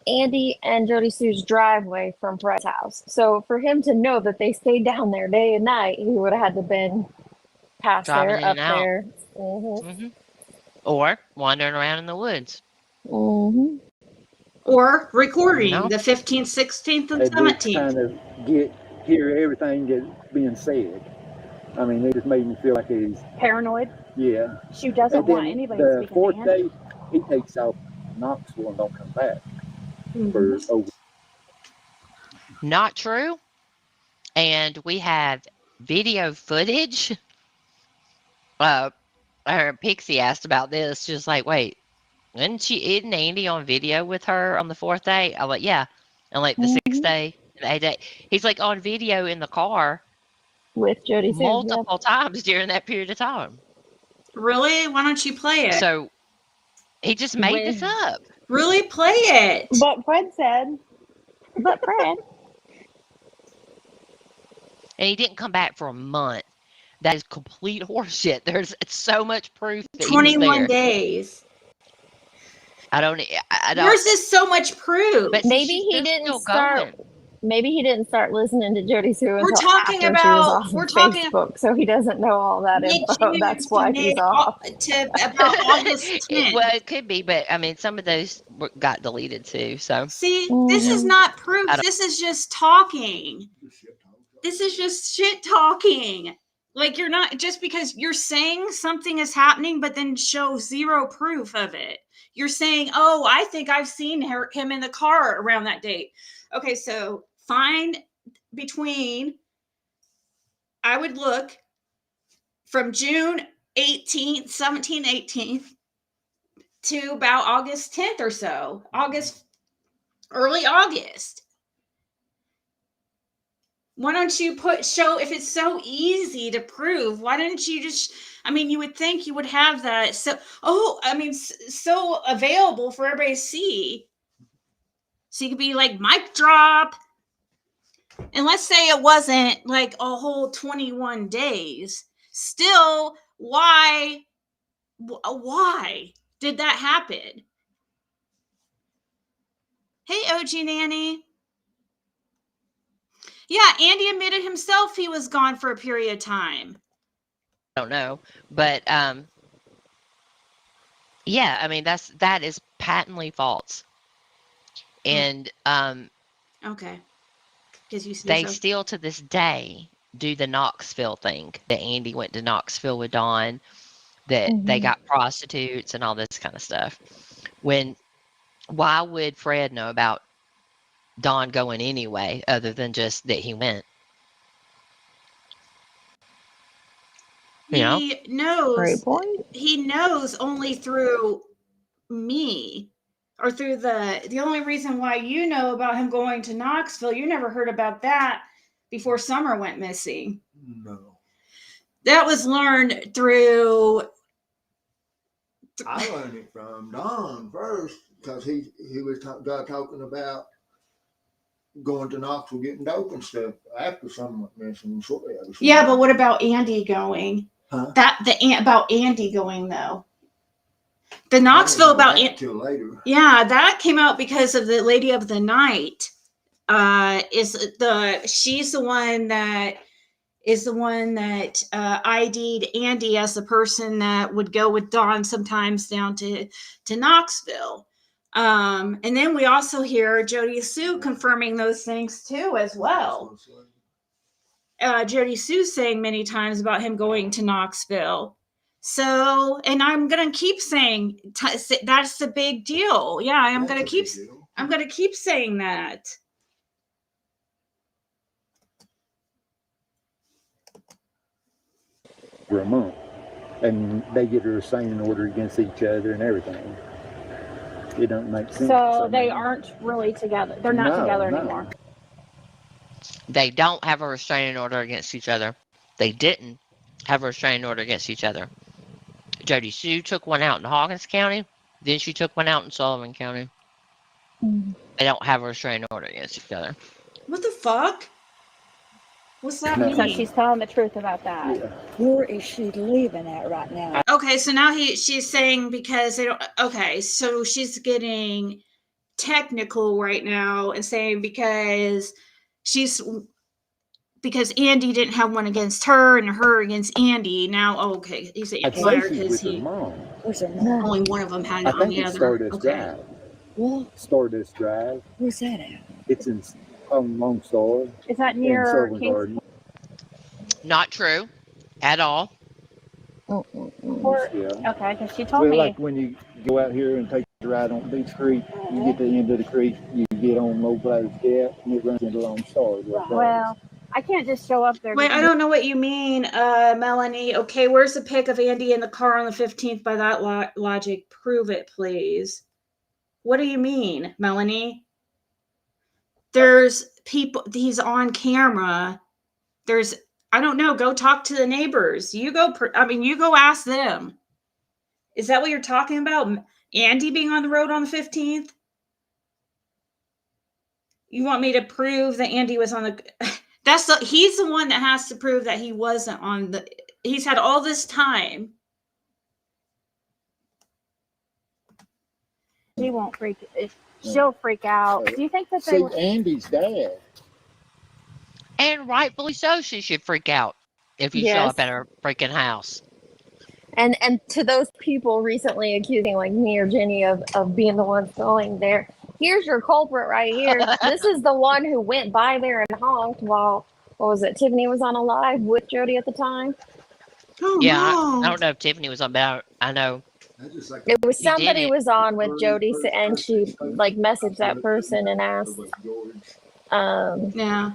Andy and Jody Sue's driveway from Fred's house. So for him to know that they stayed down there day and night, he would have had to been past Driving there, in up and out. there. Or wandering around in the woods. Or recording No. the 15th, 16th, and They just 17th. kind of hear everything that's being said. I mean, it just made me feel like he's, Paranoid. yeah. She doesn't And want then anybody to the speak to fourth Andy. day, he takes off Knoxville and don't come back for over. Not true. And we have video footage. Her Pixie asked about this. Just like, wait, isn't Andy on video with her on the fourth day? I'm like, yeah. And like the sixth day, the eighth day, he's like on video in the car With Jody Sue. multiple times during that period of time. Really? Why don't you play it? So he just made this up. Really play it. But Fred said, But Fred. And he didn't come back for a month. That is complete horseshit. There's so much proof that he was 21 there. days. I don't. Yours is so much proof. But see, Maybe she's he been didn't still start. going. Maybe he didn't start listening to Jody Sue We're until talking after about- she was off we're of talking- Facebook, so he doesn't know all that info. That's why he's off. To about August 10th. Well, it could be, but I mean, some of those got deleted too. So See, this is not proof. I don't- This is just talking. This is just shit talking. Like, you're not, just because you're saying something is happening, but then show zero proof of it. You're saying, oh, I think I've seen him in the car around that date. Okay, so find between, I would look from June 18th, 17th, 18th to about August 10th or so. Early August. Why don't you show, if it's so easy to prove, why don't you just, I mean, you would think you would have that. So available for everybody to see. So you could be like, mic drop. And let's say it wasn't like a whole 21 days. Still, why did that happen? Hey, OG Nanny. Yeah, Andy admitted himself he was gone for a period of time. I don't know, but yeah, I mean that is patently false, and Okay, because you they still to this day do the Knoxville thing. That Andy went to Knoxville with Dawn, that they got prostitutes and all this kind of stuff. Why would Fred know about Don going anyway, other than just that he went. You know? Great Knows point. he knows only through me, or through the only reason why you know about him going to Knoxville, you never heard about that before Summer went missing. No. That was learned through I learned it from Don first because he was talking about going to Knoxville getting dope and stuff after someone went missing. Shortly after. Yeah, but what about Andy going? Huh? About Andy going though. The I didn't Knoxville know about that until later. Yeah, that came out because of the Lady of the Night. She's the one that ID'd Andy as the person that would go with Dawn sometimes down to Knoxville. And then we also hear Jody Sue confirming those things too as well. Jody Sue saying many times about him going to Knoxville. So, and I'm gonna keep saying that's the big deal. Yeah, I'm gonna keep saying that. For a month, and they get a restraining order against each other and everything. It don't make sense. So they aren't really together. They're not together anymore. They don't have a restraining order against each other. They didn't have a restraining order against each other. Jody Sue took one out in Hawkins County. Then she took one out in Sullivan County. They don't have a restraining order against each other. What the fuck? What's that No. mean? So she's telling the truth about that. Yeah. Where is she living at right now? Okay, so now she's saying because they don't. Okay, so she's getting technical right now and saying because Andy didn't have one against her and her against Andy. Now, okay, he's I'd say fired she's because with her mom. Where's her mom? only one of them had I it on think the it's other. Stardust Okay. Drive. What? Stardust Drive. Where's that at? It's in Lone Star Is that in near Sullivan Kings? Garden. Not true at all. Or, Yeah. okay, because she told Well, me. like when you go out here and take a ride on Beach Creek, you get to the end of the creek, you get on Low Place Gap, and it runs into Lone Star. Right there. Well, I can't just show up there. Wait, I don't know what you mean, Melanie. Okay, where's the pic of Andy in the car on the 15th by that logic? Prove it, please. What do you mean, Melanie? There's people, he's on camera. I don't know, go talk to the neighbors. You go ask them. Is that what you're talking about? Andy being on the road on the 15th? You want me to prove that Andy was on the... He's the one that has to prove that he wasn't on the... He's had all this time. She won't freak. She'll freak out. Do you think that they? See, Andy's dad. And rightfully so, she should freak out if you show Yes. up at her freaking house. And to those people recently accusing like me or Jenny of being the ones going there, here's your culprit right here. This is the one who went by there and honked while, what was it, Tiffany was on a live with Jody at the time. Oh, Yeah, no. I don't know if Tiffany was on, but I know It was He did somebody it. was on with Jody, and she like messaged that person and asked, Yeah.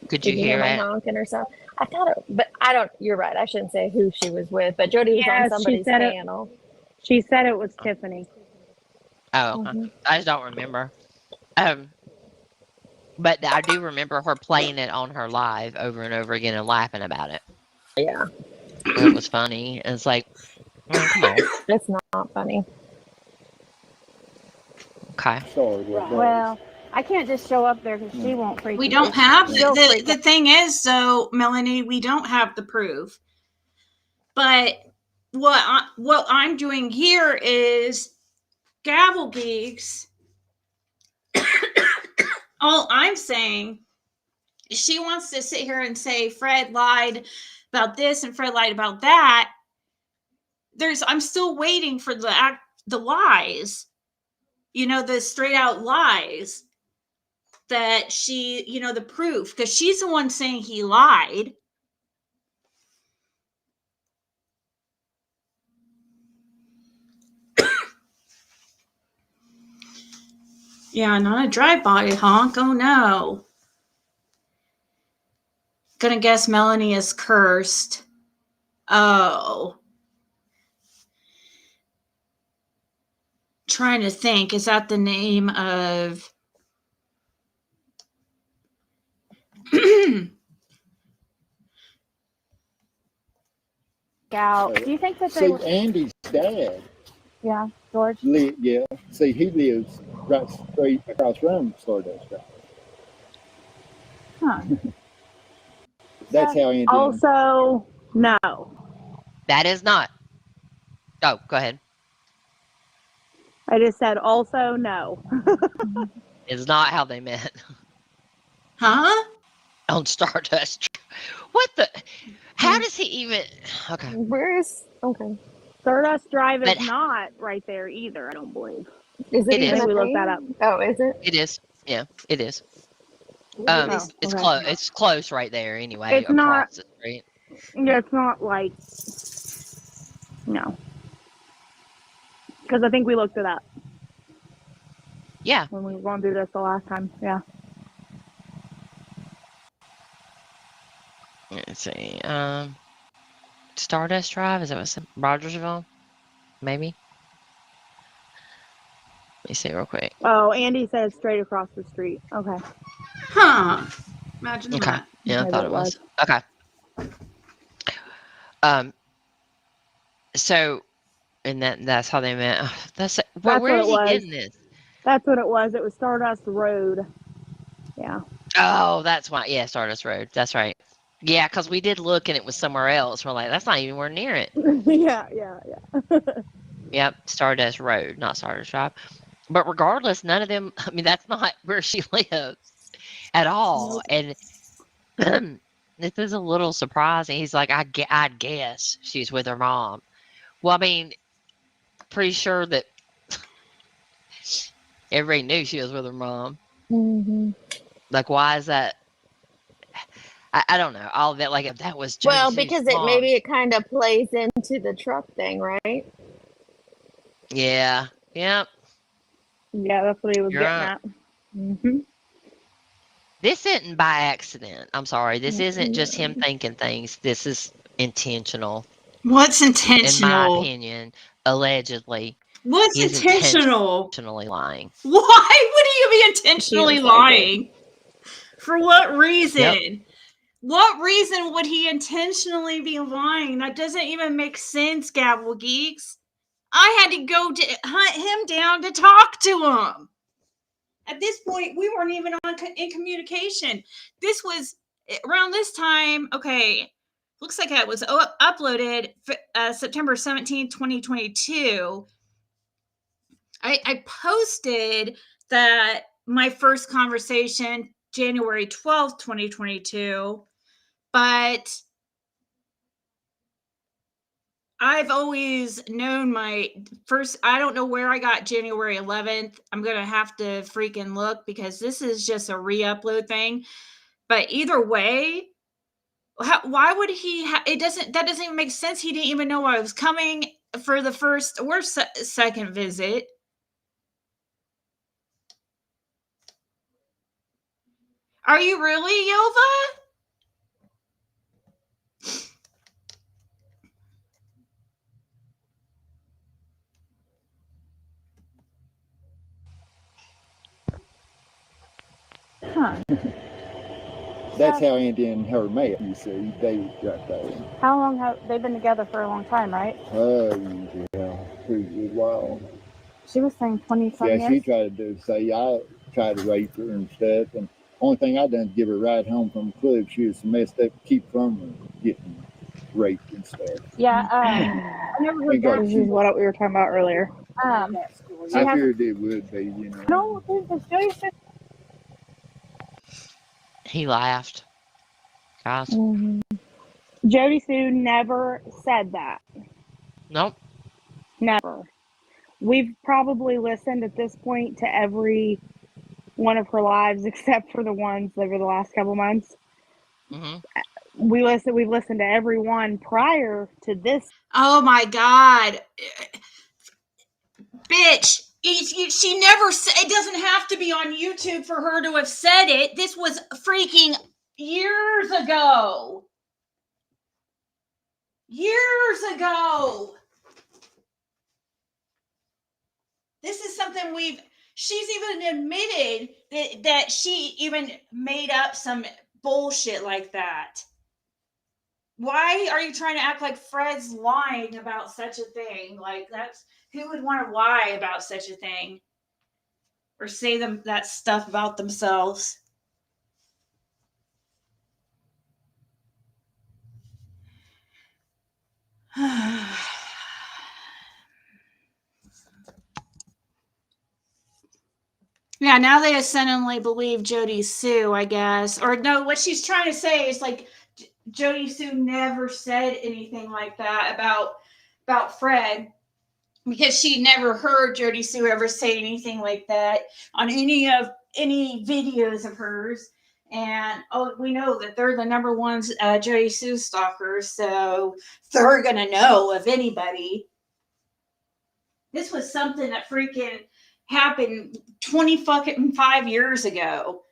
Could "Did you you hear hear my it? honking or something?" I thought it, but I don't. You're right. I shouldn't say who she was with, but Jody was Yeah, on she somebody's said it. panel. She said it was Tiffany. Oh, Mhm. I just don't remember. But I do remember her playing it on her live over and over again and laughing about it. Yeah, It was funny. It's like, come on. it's not funny. Okay. Sorry, what that Well, I can't just show up there because she won't freak. We don't have She'll freak the thing is, so Melanie, we don't have the proof. But what I'm doing here is gavel geeks. All I'm saying is she wants to sit here and say Fred lied about this and Fred lied about that. I'm still waiting for the lies. The straight out lies that she, the proof, because she's the one saying he lied. Yeah, not a drive-by honk. Oh no. Gonna guess Melanie is cursed. Oh. Trying to think. Is that the name of... Gal, do you think that they See, were? Andy's dad, Yeah, George. yeah. See, he lives right straight across from Stardust Drive. Huh. That's how Andy. Also, no. That is not. Oh, go ahead. I just said also no. It's not how they met Huh? on Stardust. What the? How does he even? Okay. Where is okay? Stardust Drive is But- not right there either. I don't believe. Is it It even is. a We looked thing? that up. Oh, is it? It is. Yeah, it is. Oh, It's okay. close. It's close right there. Anyway, It's not- across the street. Yeah, it's not like no, because I think we looked it up Yeah. when we were going through this the last time. Yeah. Let's see. Stardust Drive. Is that what's in Rogersville? Maybe. Let me see real quick. Oh, Andy says straight across the street. Okay. Huh. Imagine Okay. that. Yeah, I Maybe thought it it was. Okay. So, and that's how they met. Ugh, That's where what is it he was. getting this? That's what it was. It was Stardust Road. Yeah. Oh, that's why. Yeah, Stardust Road. That's right. Yeah, because we did look and it was somewhere else. We're like, that's not anywhere near it. yeah. Yep, Stardust Road, not Stardust Drive. But regardless, none of them. I mean, that's not where she lives at all. Nope. And this is a little surprising. He's like, I'd guess she's with her mom. Well, I mean, pretty sure that everybody knew she was with her mom. Mm-hmm. Like, why is that? I don't know. All of that, like, if that was Jody Well, Sue's because mom. maybe it kind of plays into the truck thing, right? Yeah. Yep. Yeah, that's what he was You're getting right. at. Mm-hmm. This isn't by accident. I'm sorry. This isn't just him thinking things. This is intentional, What's in my intentional? opinion. Allegedly, What's he's intentional? intentionally lying. Why would he be intentionally Feels like lying? For what reason? Yep. What reason would he intentionally be lying? That doesn't even make sense, Gabble Geeks. I had to go to hunt him down to talk to him. At this point, we weren't even in communication. This was around this time. Okay, looks like it was uploaded September 17th, 2022. I posted that my first conversation January 12th, 2022, but I've always known my first, I don't know where I got January 11th. I'm going to have to freaking look because this is just a re-upload thing. But either way, why would he, that doesn't even make sense. He didn't even know I was coming for the first or second visit. Are you really, Yova? Huh. That's how Andy and her met, you see. They got there. How long have they been together? For a long time, right? Yeah, pretty while. She was saying 20-some Yeah, years. she tried to say I tried to rape her and stuff. And only thing I done to give her a ride home from the club. She was messed up to keep from her getting raped and stuff. Yeah, I never heard that. This is what we were talking about earlier. I figured it would be, you know. No, this Jody said. He laughed. Guys. Jody Sue never said that. Nope. Never. We've probably listened at this point to every one of her lives except for the ones over the last couple months. Mm-hmm. We've listened to every one prior to this. Oh my God. Bitch, She never said, it doesn't have to be on YouTube for her to have said it. This was freaking years ago. Years ago. This is something she's even admitted that she even made up some bullshit like that. Why are you trying to act like Fred's lying about such a thing? Like, who would want to lie about such a thing? Or say that stuff about themselves? Yeah, now they suddenly believe Jody Sue, I guess. Or no, what she's trying to say is like Jody Sue never said anything like that about Fred, because she never heard Jody Sue ever say anything like that on any videos of hers. And we know that they're the number one Jody Sue stalkers, so they're gonna know of anybody. This was something that freaking happened 25 years ago,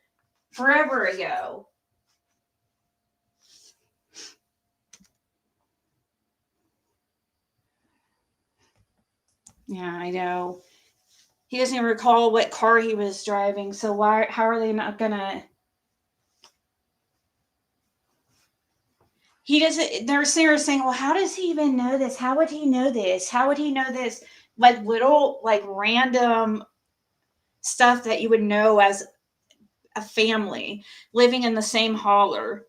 forever ago. Yeah, I know. He doesn't even recall what car he was driving, so how are they not gonna? He doesn't. They're saying, well, how does he even know this? How would he know this? How would he know this? Like little, like random stuff that you would know as a family living in the same holler.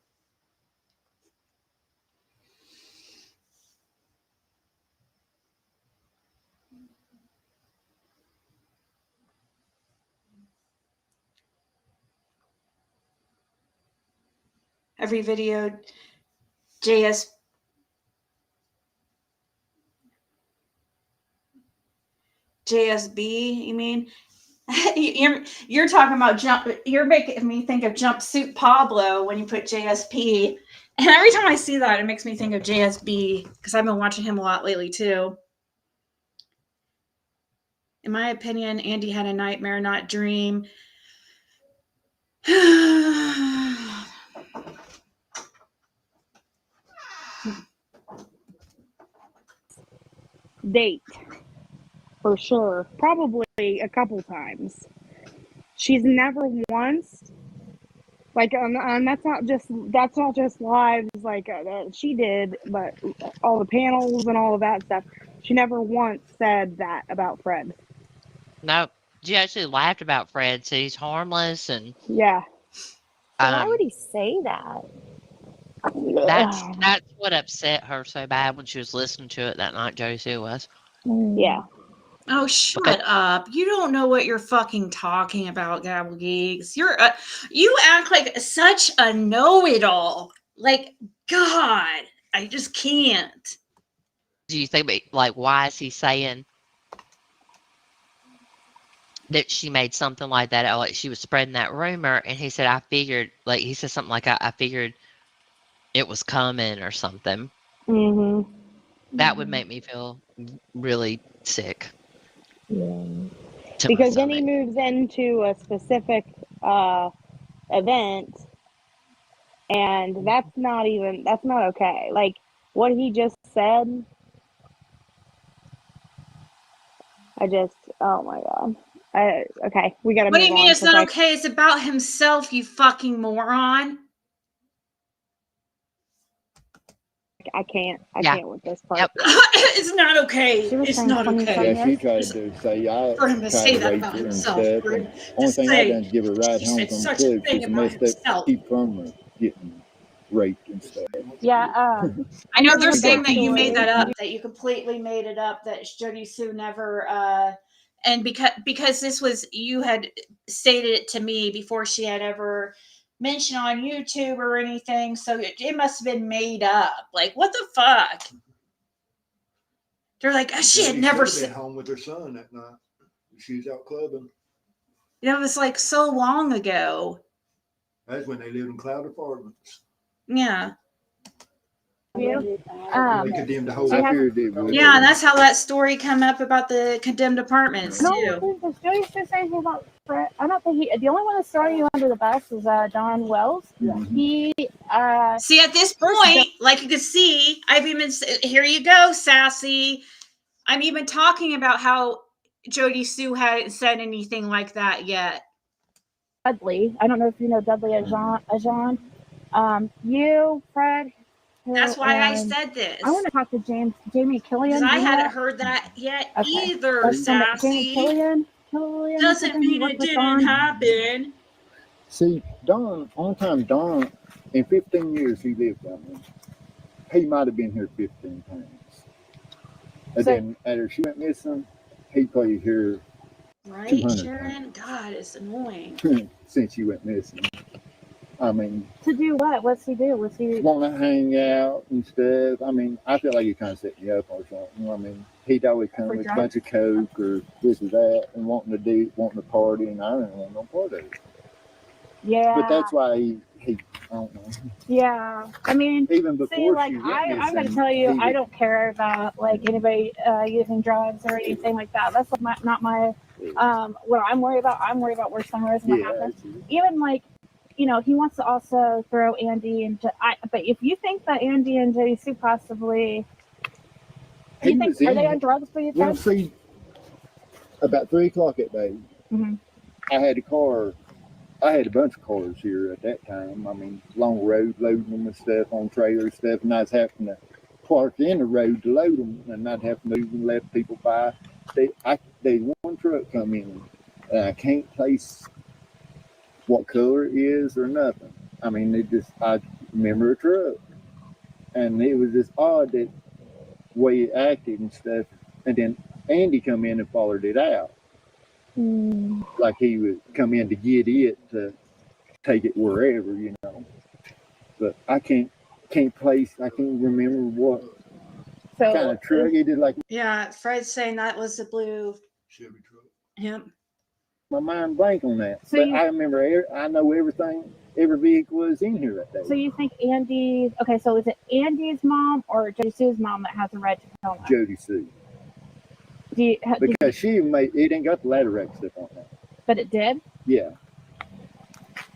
Every video, JSB, you mean? You're talking about you're making me think of Jumpsuit Pablo when you put JSP. And every time I see that, it makes me think of JSB, because I've been watching him a lot lately too. In my opinion, Andy had a nightmare, not dream. Date. For sure. Probably a couple times. She's never once, like, that's not just lives like she did, but all the panels and all of that stuff. She never once said that about Fred. No, she actually laughed about Fred, so he's harmless, and Yeah. So why would he say that? that's what upset her so bad when she was listening to it that night. Jody Sue was. Yeah. Oh, shut up. You don't know what you're fucking talking about, Gabble Geeks. You act like such a know-it-all. Like, God, I just can't. Do you think, like, why is he saying that she made something like that? Or like she was spreading that rumor, and he said, I figured, like, he said something like, I figured it was coming or something. Mm-hmm. That would make me feel really sick. Yeah. Because then he moves into a specific event, and that's not okay. Like what he just said, oh my God. Okay, we gotta What do move you mean on, it's not okay? It's about himself, you fucking moron. I can't with this part. Yep. It's not okay. She was It's saying not 20 okay. Yeah, she tried to say I For him to tried say to that rape about her and himself. stuff. For him And only to thing I say done is give her a ride she home said from such the a club. thing She's about messed up to himself. keep from her getting raped and stuff. Yeah, I know they're She saying got that you made that up, PTSD. that you completely made it up, that Jody Sue never and because this was, you had stated it to me before she had ever mentioned on YouTube or anything, so it must have been made up. Like, what the fuck? They're like, she had never been home with her son that night. She was out clubbing. It was like so long ago. That's when they lived in cloud apartments. Yeah. you. They condemned the whole. I I have- figured it would. Yeah, that's how that story come up about the condemned apartments No, too. does Jody still say anything about Fred? I don't think the only one that's throwing you under the bus is Don Wells. Mhm. He See, at this point, like you can see, I've even here you go, sassy. I'm even talking about how Jody Sue hadn't said anything like that yet. Dudley. I don't know if you know Dudley Ajan. You, Fred. That's why I said this. I want to talk to Jamie Killian. Because I You know hadn't that? heard that yet Okay. either, That's Jamie sassy. Killian. Doesn't mean it didn't happen. See, Don, only time Don, in 15 years he lived down there, he might have been here 15 times. And then after she went missing, he probably here Right, 200 Sharon? God, it's annoying. since she went missing. I mean, To do what? What's he do? Was he? want to hang out and stuff. I mean, I feel like he kind of set me up or something. I mean, he'd always come For with a drugs? bunch of coke or this or that and wanting to party, and I didn't want no part of it. Yeah. But that's why he I don't know. Yeah. I mean, Even before see, like she went I'm missing, gonna tell you, he I would- don't care about like anybody using drugs or anything like that. That's not my what I'm worried about. I'm worried about where Summer is and what Yeah, happens. absolutely. Even like, you know, he wants to also throw Andy into. But if you think that Andy and Jody Sue possibly, do you He think was in are they it. on drugs for you? Well, Fred? see, about 3 o'clock at day, Mhm. I had a car. I had a bunch of cars here at that time. I mean, long road, loading them with stuff on trailer stuff, and I was having to park in the road to load them, and I'd have to move and let people by. They one truck come in, and I can't place what color it is or nothing. I mean, I remember a truck, and it was just odd that way it acted and stuff. And then Andy come in and followed it out. Like he would come in to get it to take it wherever, you know. But I can't place. I can't remember what kind of truck it did. Like Yeah, Fred's saying that was the blue. Chevy truck. Yep. my mind blank on that. So but you- I remember. I know everything. Every vehicle was in here that day. So you think Andy's okay? So is it Andy's mom or Jody Sue's mom that has the red Tacoma? Jody Sue, Do you, because she made it. Ain't got the ladder rack stuff on that. but it did. Yeah.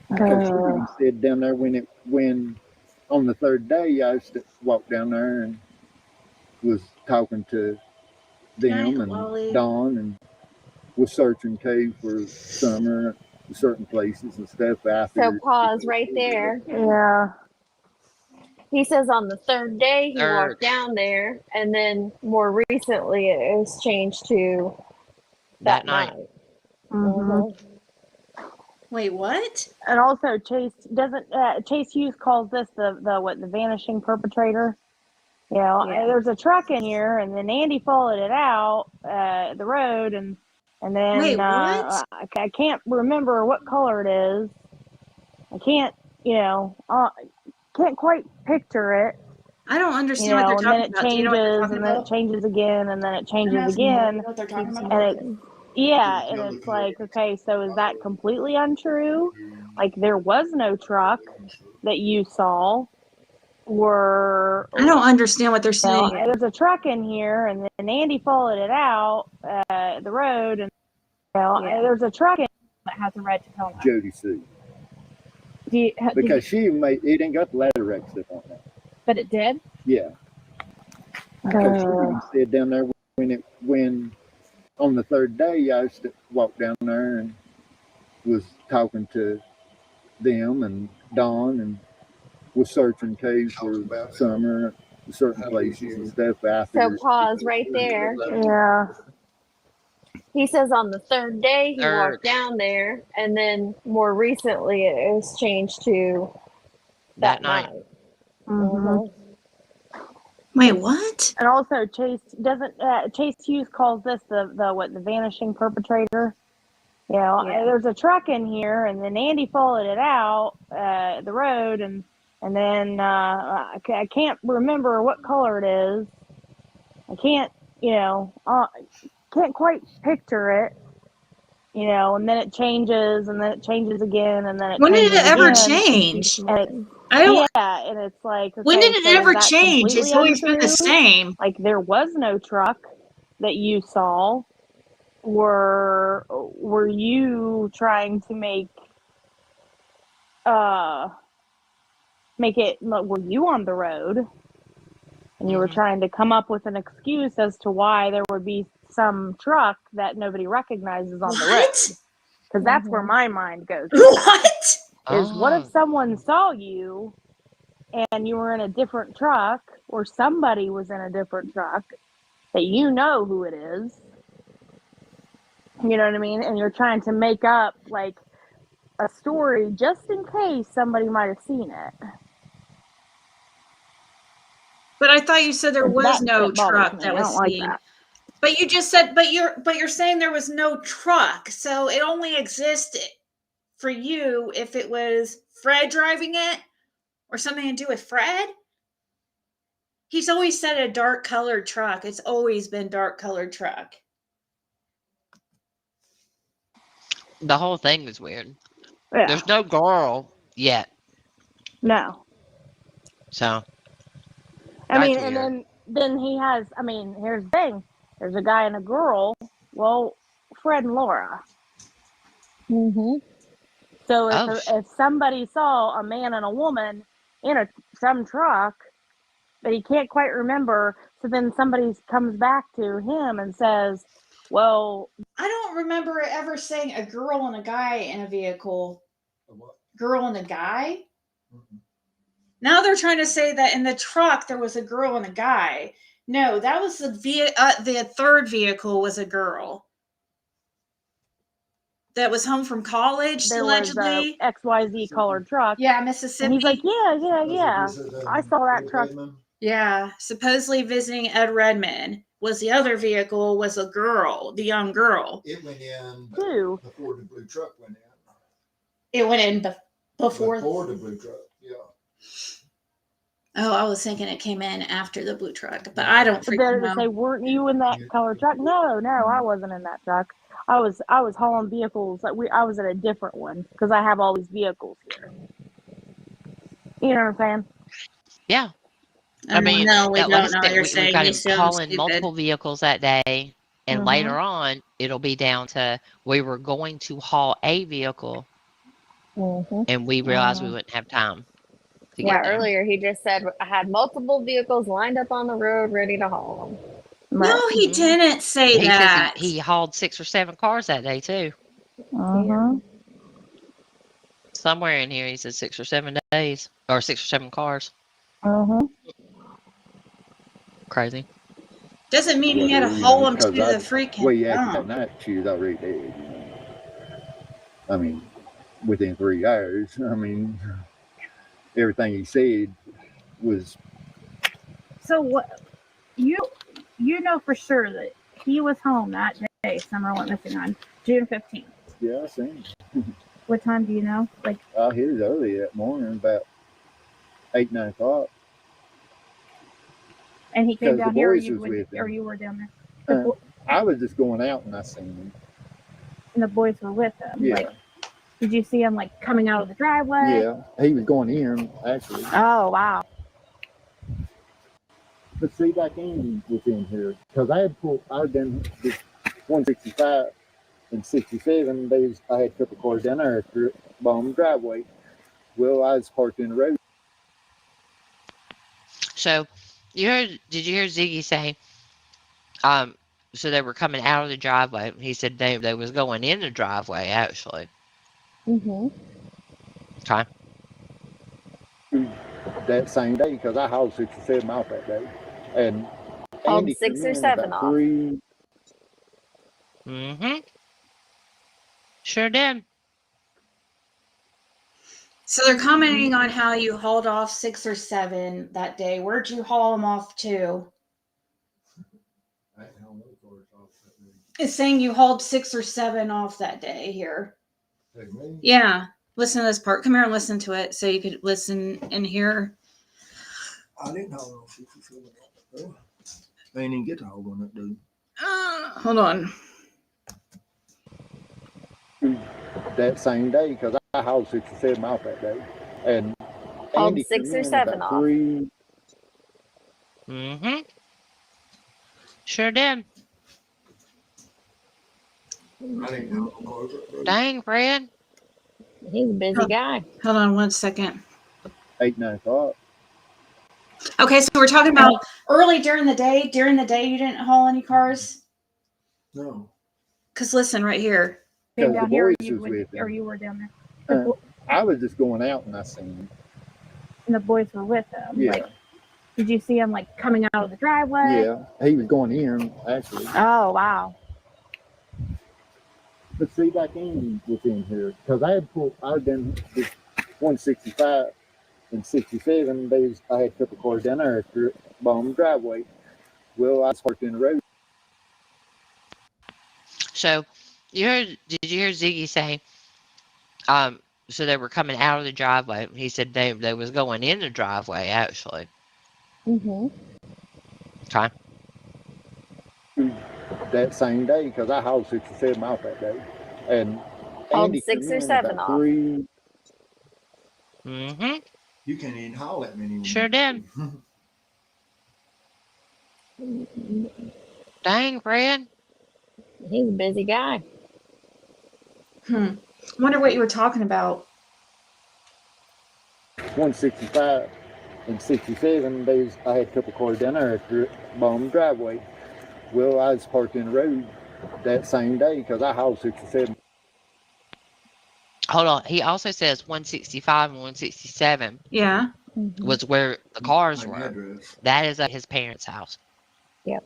Because she even said down there when on the third day I used to walk down there and was talking to them Night, and Wally. Dawn and was searching Cave for Summer certain places and stuff. But I So figured- pause right there. Yeah. He says on the third day he Third. walked down there, and then more recently it was changed to That night. Mhm. Wait, what? And also Chase doesn't Chase Hughes calls this the vanishing perpetrator. You know, Yeah. there's a truck in here, and then Andy followed it out the road, and then Wait, what? I can't remember what color it is. I can't, can't quite picture it. I don't You understand what know, they're and then talking it about. Do you know what they're changes, talking and then it about? changes again, and then it changes I'm asking you, again, you know what they're talking about? and it's yeah, and it's like, okay, so is that completely untrue? Like there was no truck that you saw, or I don't understand what they're you know, saying. there's a truck in here, and then Andy followed it out the road, and you know, there's a truck in that has a red Tacoma. Jody Sue, Do you, because she even made it. Ain't got the ladder rack stuff on that. but it did. Yeah. Because she even said down there when on the third day I used to walk down there and was talking to them and Dawn and was searching Cave for Summer certain places and stuff. But I So figured- pause right there. Yeah. He says on the third day he Third. walked down there, and then more recently it was changed to That night. Mhm. Wait, what? And also Chase doesn't Chase Hughes calls this the vanishing perpetrator. You know, there's a truck in here, and then Andy followed it out the road, and then I can't remember what color it is. I can't, can't quite picture it. You know, and then it changes, and then it changes again, and then it When did changes it ever again. change? And I don't. Yeah, and it's like, When okay, did it so is ever that change? It's completely always been the untrue? same. Like there was no truck that you saw. Were you trying to make it? Were you on the road and you were trying to come up with an excuse as to why there would be some truck that nobody recognizes on the road? What? Because that's where my mind goes. What? Is what if Oh, someone saw you and you were in a different truck, or somebody was in a different truck that you know who it is? You know what I mean? And you're trying to make up like a story just in case somebody might have seen it. But I thought you said there was no That bothers truck me. that I was don't like seen. that. But you just said, but you're saying there was no truck, so it only existed for you if it was Fred driving it or something to do with Fred. He's always said a dark colored truck. It's always been dark colored truck. the whole thing is weird. Yeah. There's no girl yet, No. so I that's mean, weird. and then he has. I mean, here's the thing. There's a guy and a girl. Well, Fred and Laura. Mm-hmm. So Oh, if somebody saw a man and a woman in some truck, but he can't quite remember, so then somebody comes back to him and says, "Well, I don't remember ever saying a girl and a guy in a vehicle. A what? Girl and a guy? Mhm. Now they're trying to say that in the truck there was a girl and a guy. No, that was the third vehicle was a girl that was home from college, there was a allegedly. XYZ colored truck." Yeah, And Mississippi. he's like, "Yeah, yeah, Was yeah. it visiting I saw that Ed truck." Redmond? Yeah, supposedly visiting Ed Redmond. Was the other vehicle was a girl, the young girl. It went in Too. before the blue truck went in. It went in before. Before the blue truck, yeah. Oh, I was thinking it came in after the blue truck, but I don't But freaking they say, know. "Weren't you in that colored truck?" No, I wasn't in that truck. I was hauling vehicles. I was in a different one because I have all these vehicles here. You know what I'm saying? yeah. I mean, No, we like don't I know. said, You're we saying got you him sound hauling stupid. multiple vehicles that day, and later Mhm. on, it'll be down to we were going to haul a vehicle, Mm-hmm. and we realized we wouldn't have time to Yeah, get there. earlier he just said I had multiple vehicles lined up on the road ready to haul them. Right. No, he Mhm. didn't say He says that. he hauled 6 or 7 cars that day too. Mhm. Somewhere in here, he said 6 or 7 days or 6 or 7 cars. Mhm. Crazy. Doesn't mean he had to Whatever, haul him to because the freaking way acted that dump. night, she was already dead. I mean, within 3 hours. I mean, everything he said was. So what you know for sure that he was home that day Summer went missing on June 15th. Yeah, I seen him. What time do you know? Like, I hit it early that morning, about 8, 9 o'clock. and he came Because the down here, or boys was with him. you were down there. I was just going out and I seen him. And the boys were with him. Yeah. Like, did you see him like coming out of the driveway? Yeah, he was going in actually. Oh wow. But see, like Andy was in here because I had done this 165 and 67 days. I had a couple cars down there after it, on the driveway. Well, I was parked in the road. So, did you hear Ziggy say, so they were coming out of the driveway. He said they was going in the driveway, actually. Mm-hmm. Okay. That same day because I hauled 67 off that day, and Hauled Andy 6 come or in 7 about off. 3. Mm-hmm. Sure did. So they're commenting on how you hauled off 6 or 7 that day. Where'd you haul them off to? I ain't held no cars off that day. It's saying you hauled 6 or 7 off that day here. Hey, me? Yeah. Listen to this part. Come here and listen to it so you could listen and hear. I didn't haul no 67 off that day. I ain't even get to haul one that day. Hold on. That same day because I hauled 67 off that day, and Called Andy 6 come or in 7 about off. 3. Mm-hmm. Sure did. I didn't know no cars up there. Dang, Fred. He's a busy guy. Hold on 1 second. 8, 9 o'clock. Okay, so we're talking about early during the day. During the day, you didn't haul any cars? No. Because listen, right here. Been Because the down here, boys was with or him. you were down there, I was just going out and I seen him. and the boys were with him. Yeah. Like, did you see him like coming out of the driveway? Yeah. He was going in, actually. Oh wow. But see, like Andy was in here. Because I had done this 165 and 67 days. I had a couple cars down there after it, bottom driveway. Well, I was parked in the road. So, did you hear Ziggy say, so they were coming out of the driveway. He said they was going in the driveway, actually. Mm-hmm. Okay. That same day, because I hauled 67 off that day. And Called Andy 6 come or in 7 about off. 3. Mm-hmm. You can't even haul that many. Sure did. Dang, Fred. He's a busy guy. Wonder what you were talking about. 165 and 67 days. I had a couple cars down there after it, bottom driveway. Well, I was parked in the road that same day because I hauled 67. Hold on. He also says 165 and 167 Yeah. Mm-hmm. was where the cars Same were. address. That is at his parents' house. Yep.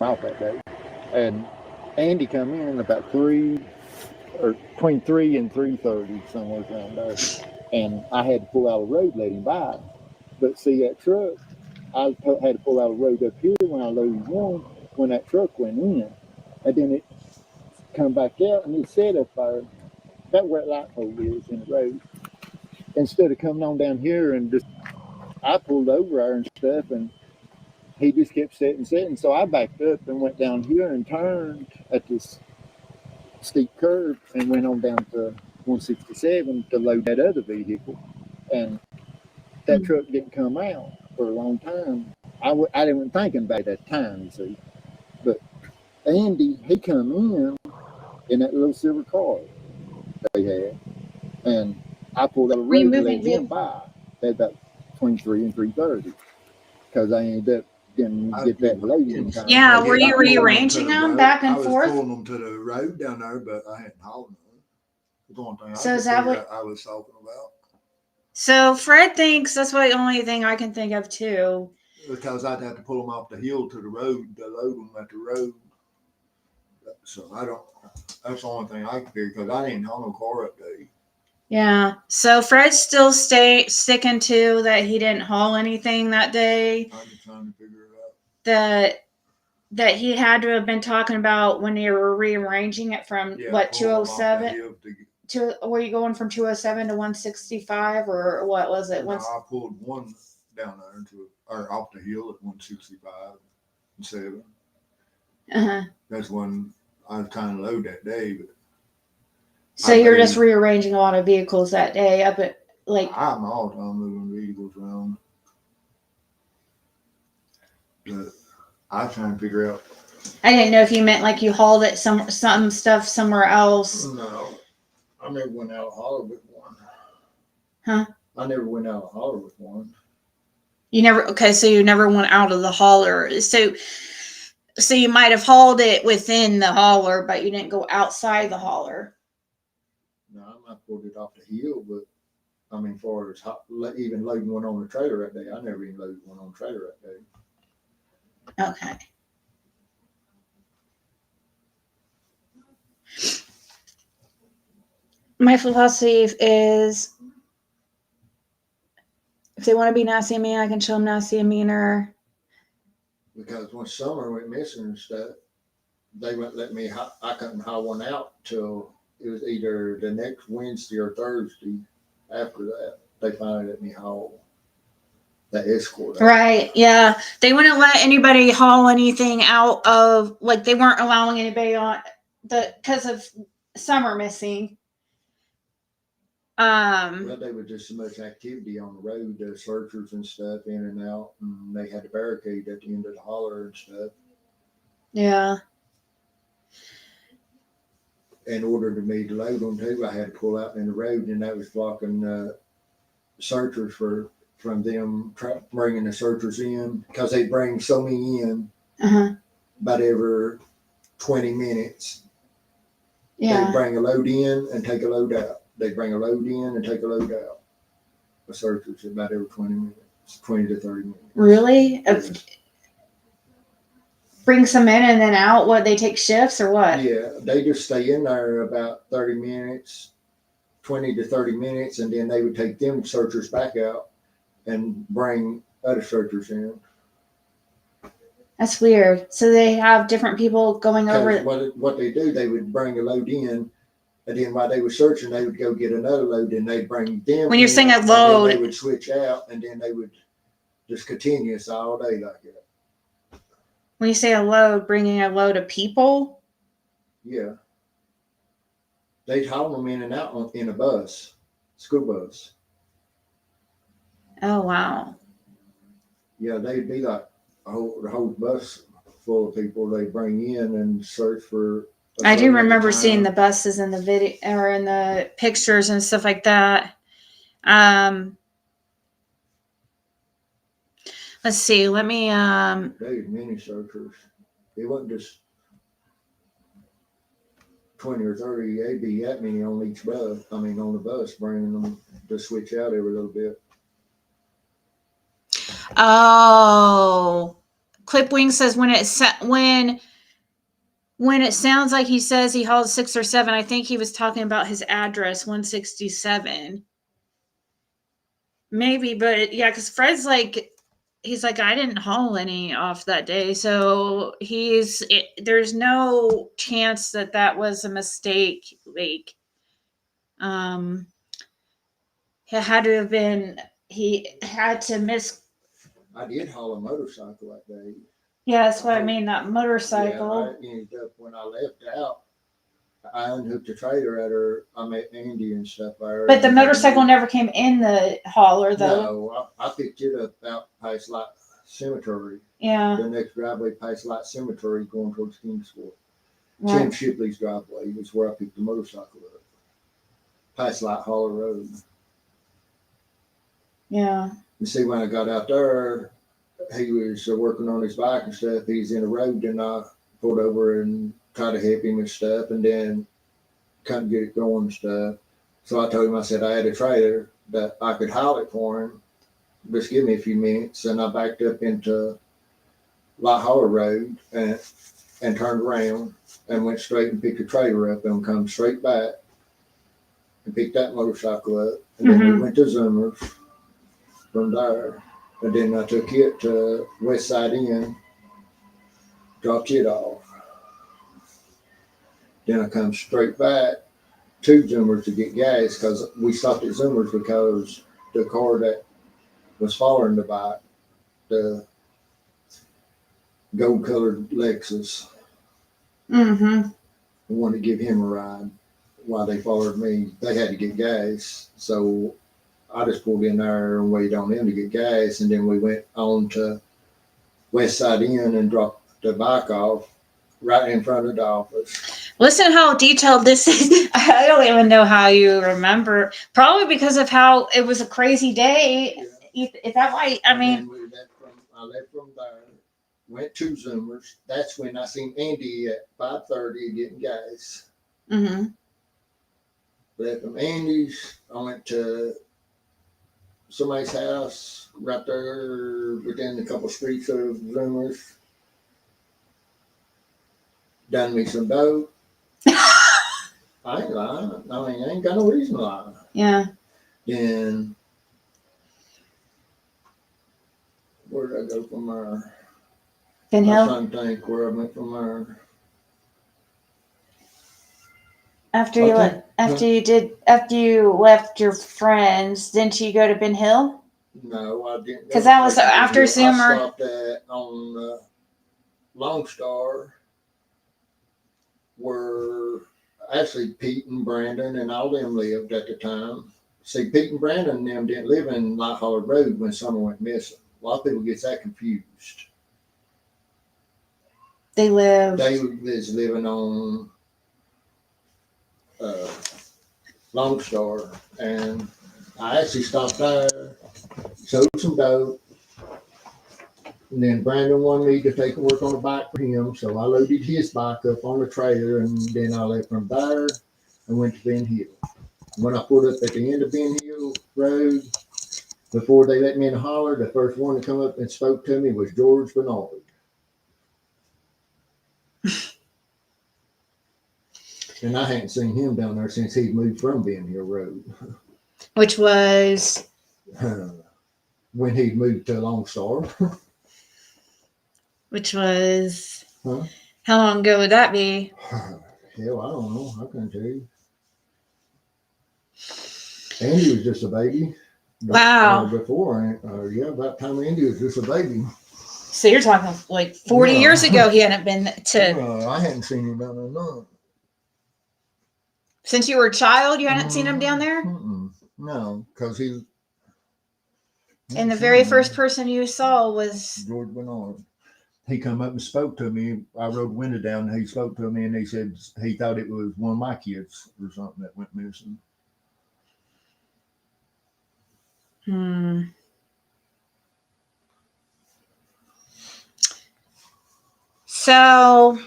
Off that day. And Andy come in about 3 or between 3 and 3:30, somewhere around there. And I had to pull out of the road, let him by. But see that truck, I had to pull out of the road up here when I loaded one, when that truck went in. And then it come back out and it set up there. That where that light pole is in the road. Instead of coming on down here and just, I pulled over there and stuff, and he just kept sitting. So I backed up and went down here and turned at this steep curve and went on down to 167 to load that other vehicle. And that truck didn't come out for a long time. I didn't thinking about it at the time, you see. But Andy, he come in that little silver car they had. And I pulled out a road to let him by at about between 3 and 3:30. Because I ended up didn't get that loaded in time. Yeah, were I you pulled rearranging to the them road. back and I was forth? pulling them to the road down there, but I hadn't hauled them. The only thing So I is could that figure what- out I was talking about. So Fred thinks that's the only thing I can think of too. Because I'd have to pull them off the hill to the road to load them at the road. So that's the only thing I could figure, because I didn't haul no car up there. Yeah. So Fred's still sticking to that he didn't haul anything that day. I'm just trying to figure it out. That he had to have been talking about when you were rearranging it from Yeah, what, pull them off the 207 hill to get- to, were you going from 207 to 165 or what was it? No, I pulled one down there or off the hill at 165 and 7. Uh-huh. That's when I was trying to load that day, but So you're just rearranging a lot of vehicles that day up at like. I'm all the time moving vehicles around. But I was trying to figure out. I didn't know if you meant like you hauled it some stuff somewhere else. No, I never went out of holler with one. Huh? I never went out of holler with one. You never, okay, so you never went out of the hauler. So you might have hauled it within the hauler, but you didn't go outside the hauler. No, I might pulled it off the hill, but I mean, far as even loading one on the trailer that day, I never even loaded one on the trailer that day. Okay. My philosophy is if they want to be nasty and mean, I can show them nasty and meaner. Because when summer went missing and stuff, they wouldn't let me, I couldn't haul one out till it was either the next Wednesday or Thursday after that. They finally let me haul that escort out. Right. Yeah. They wouldn't let anybody haul anything out of, like, they weren't allowing anybody on because of summer missing. Well, there was just so much activity on the road, the searchers and stuff in and out, and they had a barricade at the end of the holler and stuff. Yeah. In order to me to load them too, I had to pull out in the road, and that was blocking searchers from them bringing the searchers in, because they bring so many in Uh-huh. about every 20 minutes. They Yeah. bring a load in and take a load out. They bring a load in and take a load out. The searchers about every 20 minutes, 20 to 30 minutes. Really? Yes. Bring some in and then out? What, they take shifts or what? Yeah, they just stay in there about 30 minutes, 20 to 30 minutes, and then they would take them searchers back out and bring other searchers in. That's weird. So they have different people going over. What they do, they would bring a load in, and then while they were searching, they would go get another load, and they'd bring them. When you're in, saying a and then load, they would switch out, and then they would just continue all day like that. when you say a load, bringing a load of people? Yeah. They'd haul them in and out in a bus, school bus. Oh, wow. Yeah, they'd be like the whole bus full of people they bring in and search for. I do remember seeing the buses in the video or in the pictures and stuff like that. Let's see. Let me. They had many searchers. It wasn't just 20 or 30. They'd be that many on each bus. I mean, on the bus, bringing them to switch out every little bit. Oh, Clipwing says when it sounds like he says he hauled 6 or 7, I think he was talking about his address 167. Maybe, but yeah, because Fred's like, he's like, I didn't haul any off that day, so there's no chance that was a mistake. Like, he had to miss. I did haul a motorcycle that day. Yeah, that's what I mean. That motorcycle. Yeah, I ended up when I left out, I unhooked the trailer at her. I met Andy and stuff there. But the motorcycle never came in the hauler, though. No, I picked it up out past Light Cemetery. Yeah. The next driveway past Light Cemetery going towards Kingsville. Right. Tim Shipley's driveway was where I picked the motorcycle up. Past Light Holler Road. Yeah. You see, when I got out there, he was working on his bike and stuff. He's in the road, and I pulled over and tried to help him and stuff, and then couldn't get it going and stuff. So I told him, I said I had a trailer that I could haul it for him. Just give me a few minutes. And I backed up into Light Holler Road and turned around and went straight and picked the trailer up and come straight back and picked that motorcycle up. And then we went to Zoomers from there. And then I took it to West Side Inn, dropped it off. Then I come straight back to Zoomers to get gas, because we stopped at Zoomers because the car that was following the bike, the gold colored Lexus, I wanted to give him a ride while they followed me. They had to get gas. So I just pulled in there and waited on them to get gas, and then we went on to West Side Inn and dropped the bike off right in front of the office. Listen how detailed this is. I don't even know how you remember. Probably because of how it was a crazy day. Yeah. Is that why? I mean, I left from there, went to Zoomers. That's when I seen Andy at 5:30 getting gas. Left from Andy's. I went to somebody's house right there within a couple streets of Zoomers. Done me some dope. I ain't lying. I mean, I ain't got no reason to lie. Yeah. Then where did I go from there? Ben I'm Hill? trying to think where I went from there. After you left your friends, didn't you go to Ben Hill? No, I didn't. Because that was after I Zoomer. stopped on Lone Star, where actually Pete and Brandon and all them lived at the time. see, Pete and Brandon and them didn't live in Light Holler Road when Summer went missing. A lot of people get that confused. They live. They was living on Lone Star, and I actually stopped there, sold some dope, and then Brandon wanted me to take work on the bike for him, so I loaded his bike up on the trailer, and then I left from there and went to Ben Hill. When I pulled up at the end of Ben Hill Road, before they let me in the holler, the first one to come up and spoke to me was George Bernard. And I hadn't seen him down there since he moved from Ben Hill Road. Which was when he moved to Lone Star. Which was Huh? How long ago would that be? Hell, I don't know. I couldn't tell you. Andy was just a baby. Wow. Before, about the time Andy was just a baby. So you're talking like 40 years ago he hadn't been to... I hadn't seen him down there none. Since you were a child, you hadn't seen him down there? No, because he... And the very first person you saw was... George Bernard. He come up and spoke to me. I rolled the window down and he spoke to me and he said he thought it was one of my kids or something that went missing. So...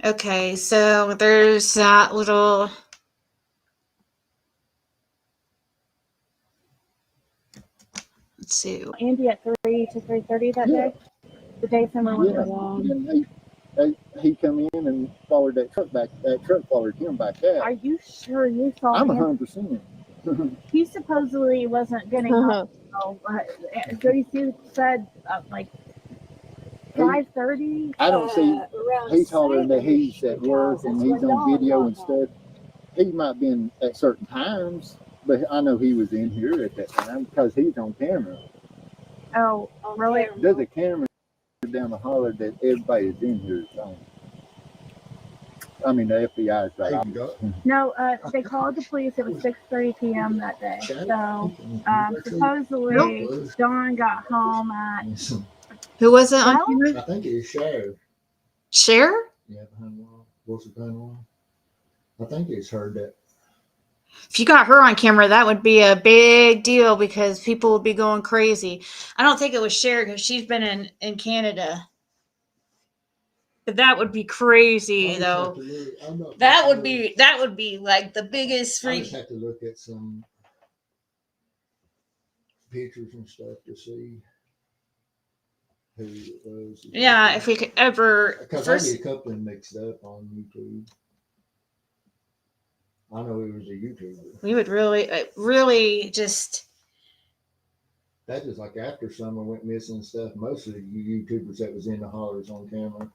Okay, so there's that little... Let's see. Andy at 3 to 3:30 that day. The day Summer went along. He come in and followed that truck back. That truck followed him back out. Are you sure you saw I'm him? 100%. He supposedly wasn't getting home. Jody Sue said like 5:30. I don't see. He's hollering that he's at work and he's on video and stuff. He might have been at certain times, but I know he was in here at that time because he's on camera. Oh, really? There's a camera down the holler that everybody's in here is on. I mean, the FBI is right. No, they called the police. It was 6:30 p.m. that day. So supposedly Dawn got home at... Who was it on camera? I think it was Cher. Cher? Yeah, behind the wall. What's it behind the wall? I think it's heard that. If you got her on camera, that would be a big deal because people would be going crazy. I don't think it was Cher because she's been in Canada. But that would be crazy, though. That would be like the biggest I freak. just have to look at some pictures and stuff to see who it was. Yeah, if we could ever. Because I get a couple of them mixed up on YouTube. I know he was a YouTuber. We would really just. That is like after Summer went missing and stuff. Most of the YouTubers that was in the hollers on camera.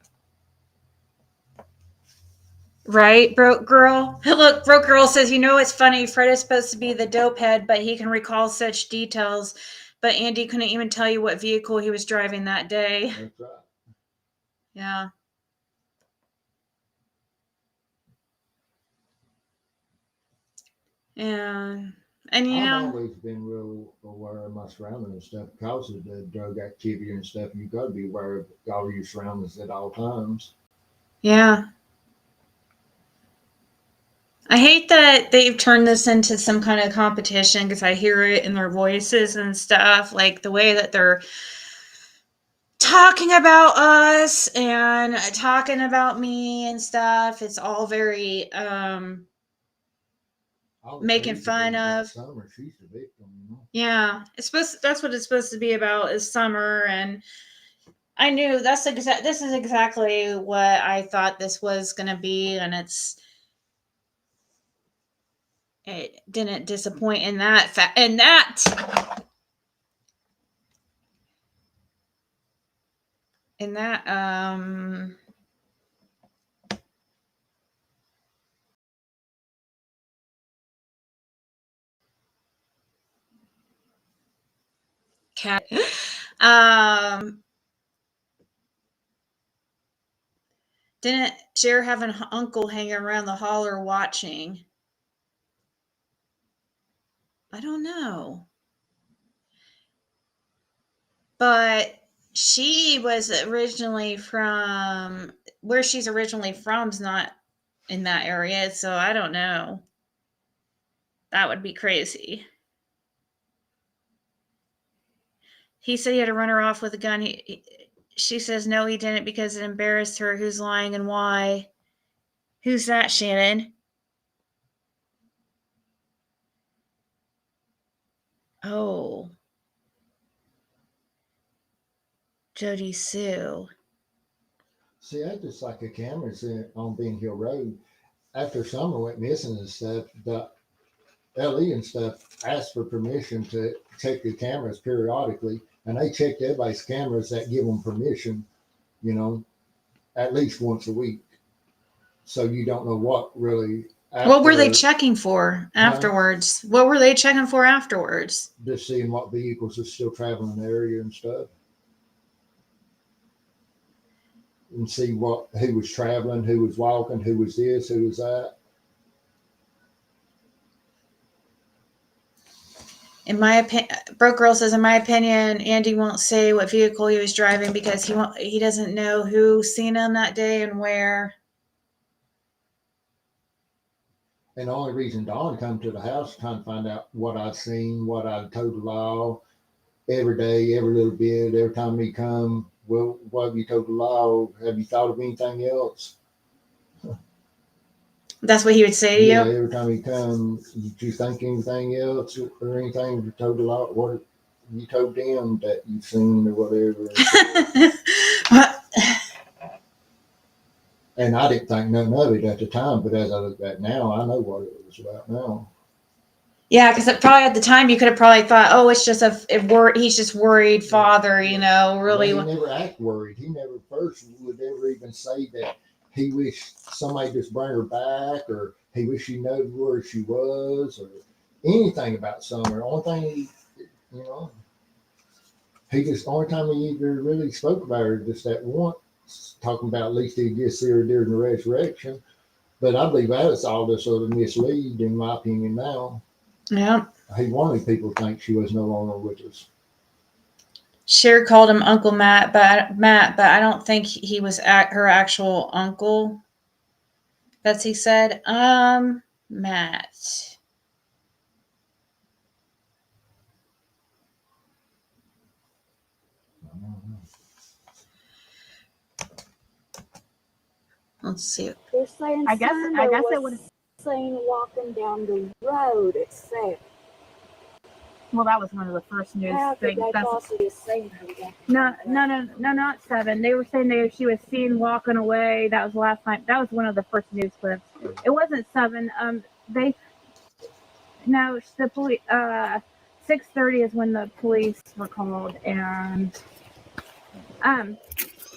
Right, Broke Girl. Look, Broke Girl says, it's funny. Fred is supposed to be the dope head, but he can recall such details. But Andy couldn't even tell you what vehicle he was driving that day. That's right. Yeah. And I've always been real aware of my surroundings and stuff because of the drug activity and stuff. You got to be aware of all your surroundings at all times. Yeah. I hate that they've turned this into some kind of competition because I hear it in their voices and stuff, like the way that they're talking about us and talking about me and stuff. It's all very making fun of. Summer, she's the victim, Yeah, that's what it's supposed to be about is Summer, and I knew this is exactly what I thought this was going to be, and it didn't disappoint in that cat Didn't Cher have an uncle hanging around the holler watching? I don't know. But she was originally from where she's originally from's not in that area, so I don't know. That would be crazy. He said he had to run her off with a gun. She says no, he didn't because it embarrassed her. Who's lying and why? Who's that, Shannon? Oh. Jody Sue. See, I just like the cameras on Bean Hill Road. After Summer went missing and stuff, the LE and stuff asked for permission to check the cameras periodically, and they checked everybody's cameras that give them permission, at least once a week. So you don't know what really. What were they checking for afterwards? What were they checking for afterwards? Just seeing what vehicles are still traveling the area and stuff. And see who was traveling, who was walking, who was this, who was that. In my opinion, Broke Girl says, in my opinion, Andy won't say what vehicle he was driving because he doesn't know who seen him that day and where. And the only reason Dawn come to the house trying to find out what I'd seen, what I'd told the law every day, every little bit, every time he come. Well, what have you told the law? Have you thought of anything else? That's what he would say to you? Every time he come, did you think anything else or anything you told the law? What you told them that you've seen or whatever? And I didn't think nothing of it at the time, but as I look back now, I know what it was about now. Yeah, because probably at the time you could have probably thought, oh, it's just he's just worried father, really. Well, he never act worried. He never first would ever even say that he wished somebody just bring her back, or he wished he knew where she was, or anything about Summer. Only thing he just only time he ever really spoke about her just that once, talking about at least he gets there during the resurrection. But I believe that is all this other mislead, in my opinion now. Yeah. He wanted people to think she was no longer with us. Cher called him Uncle Matt, but I don't think he was her actual uncle. Betsy said, Matt. Let's see. They're saying I guess it would. Seen walking down the road itself. Well, that was one of the first news How could things. they possibly have seen her walking No, not 7. They were saying she was seen walking away. That was the last time. That was one of the first news clips. It wasn't 7. The police. 6:30 is when the police were called, and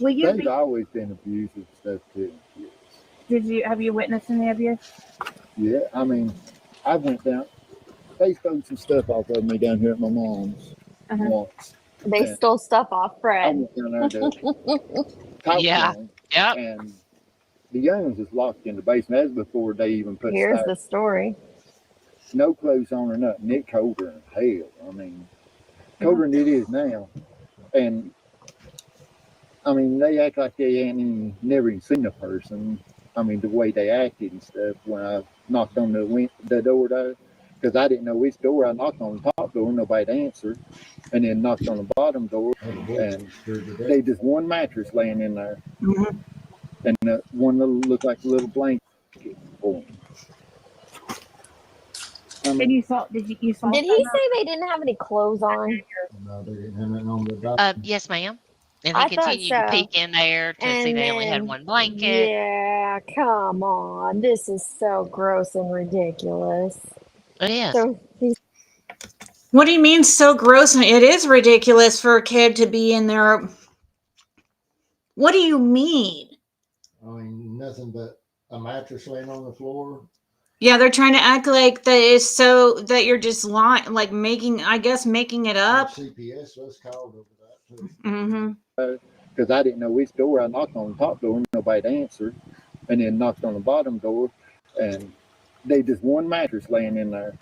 They've always been abusive stuff too. Have you witnessed any abuse? Yeah, I mean, I went down. They stole some stuff off of me down here at my mom's once. They stole stuff off I Fred. went down there to talk to them, and the young ones was locked in the basement. That was before they even put Here's stuff. the story. No clothes on or nothing. It colder than hell. I mean, colder than it is now. And I mean, they act like they ain't never even seen a person. I mean, the way they acted and stuff when I knocked on the door there, because I didn't know which door. I knocked on the top door, nobody answered, and then knocked on the bottom door, and they just one mattress laying in there, and one looked like a little blanket for them. Did you saw? Did he say they didn't have any clothes on? No, they didn't have nothing on the dock. Yes, ma'am. And I he thought continued to so. peek in there to see And they only had then- one blanket. Yeah, come on. This is so gross and ridiculous. It is. So What do you mean so gross? It is ridiculous for a kid to be in there. What do you mean? I mean, nothing but a mattress laying on the floor. Yeah, they're trying to act like that is so that you're just lying, like making it up. CPS was called over that too. Mm-hmm. Because I didn't know which door. I knocked on the top door, and nobody to answer. And then knocked on the bottom door, and they just one mattress laying in there,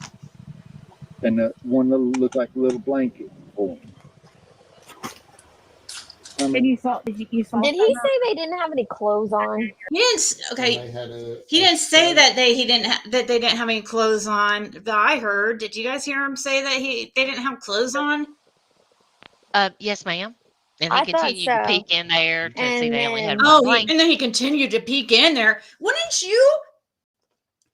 and one little looked like a little blanket for him. I And mean, you saw did you saw Did he say they didn't have any clothes on? He didn't. And Okay, they had he didn't say shirt. that they didn't have any clothes on. That I heard. Did you guys hear him say that they didn't have clothes on? Yes, ma'am. And he I thought continued to so. peek in there to see And they only had then- one Oh, blanket. and then he continued to peek in there. Wouldn't you?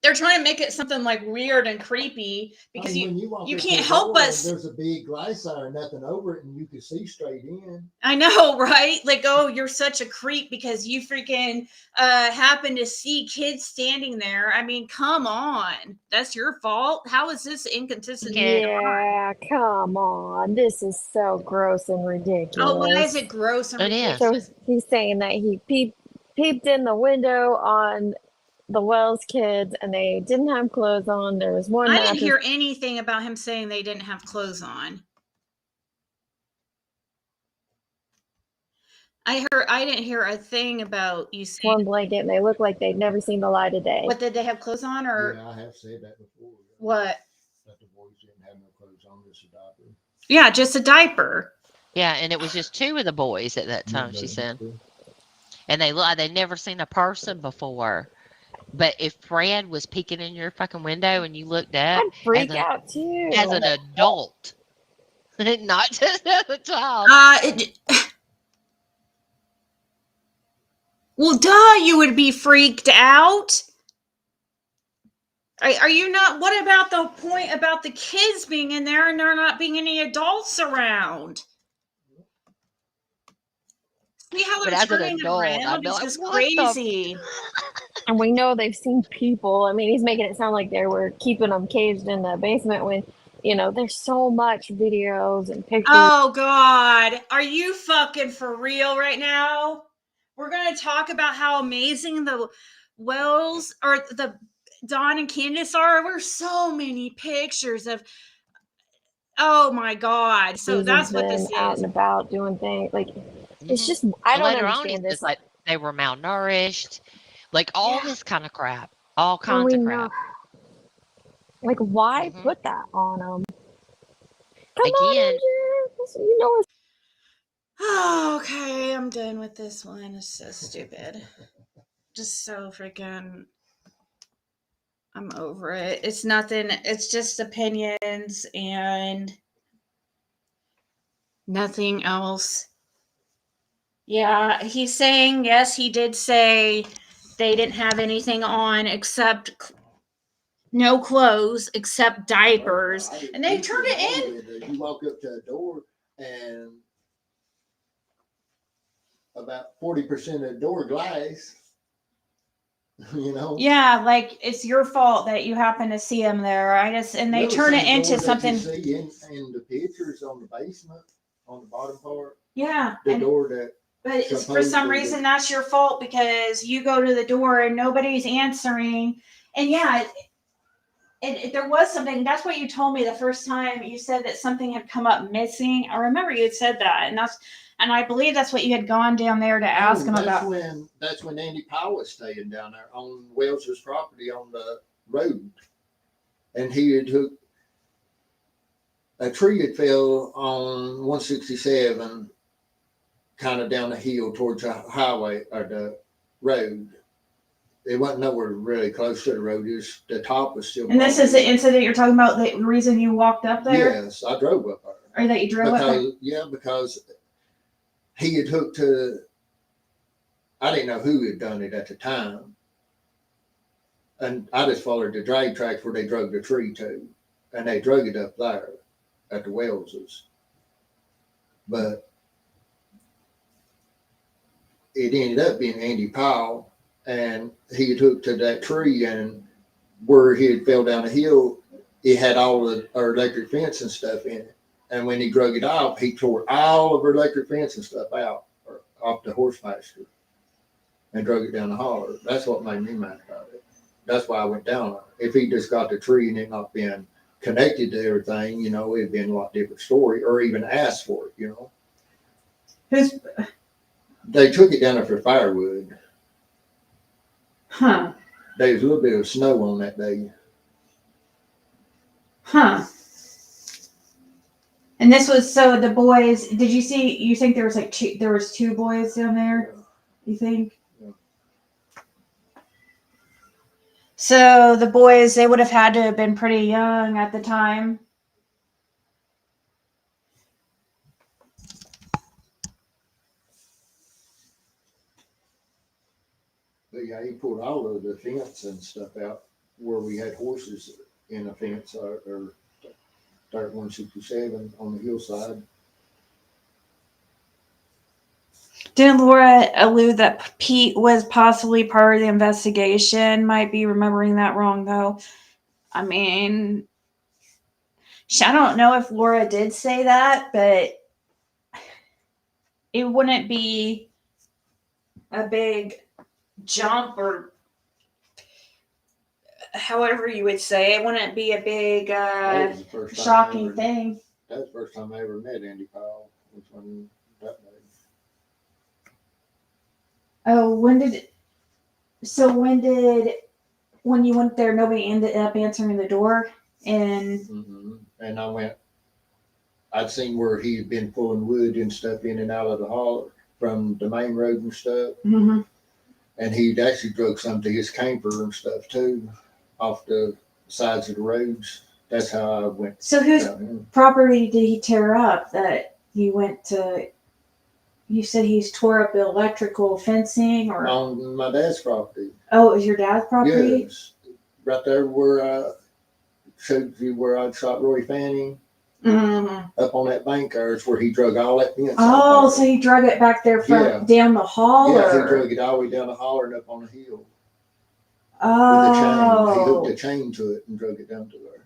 They're trying to make it something like weird and creepy because I mean, when walk you up can't the help door but and there's a big glass iron, nothing over it, and you can see straight in. I know, right? Like, oh, you're such a creep because you freaking happen to see kids standing there. I mean, come on. That's your fault. How is this inconsistent? Yeah, come on. This is so gross and ridiculous. Oh, why is it gross and It is. ridiculous? So he's saying that he peeped in the window on the Wells kids and they didn't have clothes on. There was one I mattress. didn't hear anything about him saying they didn't have clothes on. I didn't hear a thing about you saying one blanket and they looked like they'd never seen the light of day. what did they have clothes on or Yeah, I have said that before. what? That the boys didn't have no clothes on, just a diaper. Yeah, just a diaper. Yeah, and it was just two of the boys at that time, she said. And they look, they'd never seen a person before. But if Fred was peeking in your fucking window and you looked up I'd freak out too. as an adult, not just as a child. Well, duh, you would be freaked out. Are you not? What about the point about the kids being in there and there not being any adults around? See how But they're as an turning adult, around? I'd be It's like, just what the crazy. And we know they've seen people. I mean, he's making it sound like they were keeping them caged in the basement when, you know, there's so much videos and pictures. Oh, God. Are you fucking for real right now? We're going to talk about how amazing the Wells or the Dawn and Candace are. There's so many pictures of, oh my God. So that's what this out is. and about doing things. Like, it's just, I And don't later on, he understand says this. like they were malnourished, like all this kind of crap, all And kinds we of know, crap. like, why put that on them? Come Again, on, you know, Oh, okay, I'm done with this one. It's so stupid. Just so freaking. I'm over it. It's nothing. It's just opinions and nothing else. Yeah, he's saying, yes, he did say they didn't have anything on except no clothes except diapers. And they turned it in. You walk up to a door and about 40% of the door glass, you know? Yeah, like it's your fault that you happen to see him there. And they That was turn it the into door that something. you see in the pictures on the basement, on the bottom part. Yeah. The door that. But it's, for some reason, that's your fault because you go to the door and nobody's answering. And yeah, there was something. That's what you told me the first time you said that something had come up missing. I remember you had said that, and I believe that's what you had gone down there to ask him about. That's when Andy Powell was staying down there on Wells's property on the road, and he had took a tree that fell on 167, kind of down the hill towards the highway or the road. It wasn't nowhere really close to the road. The top was still. And this is the incident you're talking about. The reason you walked up there. Yes, I drove up there. Or that you drove up there. Yeah, because he had hooked to. I didn't know who had done it at the time, and I just followed the drag tracks where they drug the tree to, and they drug it up there at the Wellses. But it ended up being Andy Powell, and he had hooked to that tree, and where he had fell down the hill, it had all the our electric fence and stuff in it. And when he drug it off, he tore all of our electric fence and stuff out off the horse pasture and drug it down the holler. That's what made me mad about it. That's why I went down on it. If he just got the tree and it not been connected to everything, you know, it'd been a lot different story, or even asked for it, you know. They took it down there for firewood. Huh. There was a little bit of snow on that day. Huh. And this was so the boys. Did you see? You think there was like two? There was two boys down there. You think? Yeah. So the boys, they would have had to have been pretty young at the time. But yeah, he pulled all of the fence and stuff out where we had horses in a fence or 167 on the hillside. Didn't Laura allude that Pete was possibly part of the investigation? Might be remembering that wrong, though. I mean, I don't know if Laura did say that, but it wouldn't be a big jump or however you would say. It wouldn't be a big That was the first time shocking thing. That was the first time I ever met Andy Powell. Was when that day. Oh, when you went there, nobody ended up answering the door? And And I'd seen where he had been pulling wood and stuff in and out of the hall from the main road and stuff. mm-hmm. And he'd actually drug some to his camper and stuff too, off the sides of the roads. That's how I went. So whose property did he tear up that he went to? You said he's tore up the electrical fencing or? On my dad's property. Oh, it was your dad's property? Yes. Right there where I showed you where I shot Roy Fanning. Mm-hmm. Up on that bank there is where he drug all that fence. Oh, so he drug it back there from down the hall? Yeah, or? he drug it all the way down the holler and up on the hill. Oh. With the chain. He hooked a chain to it and drug it down to there.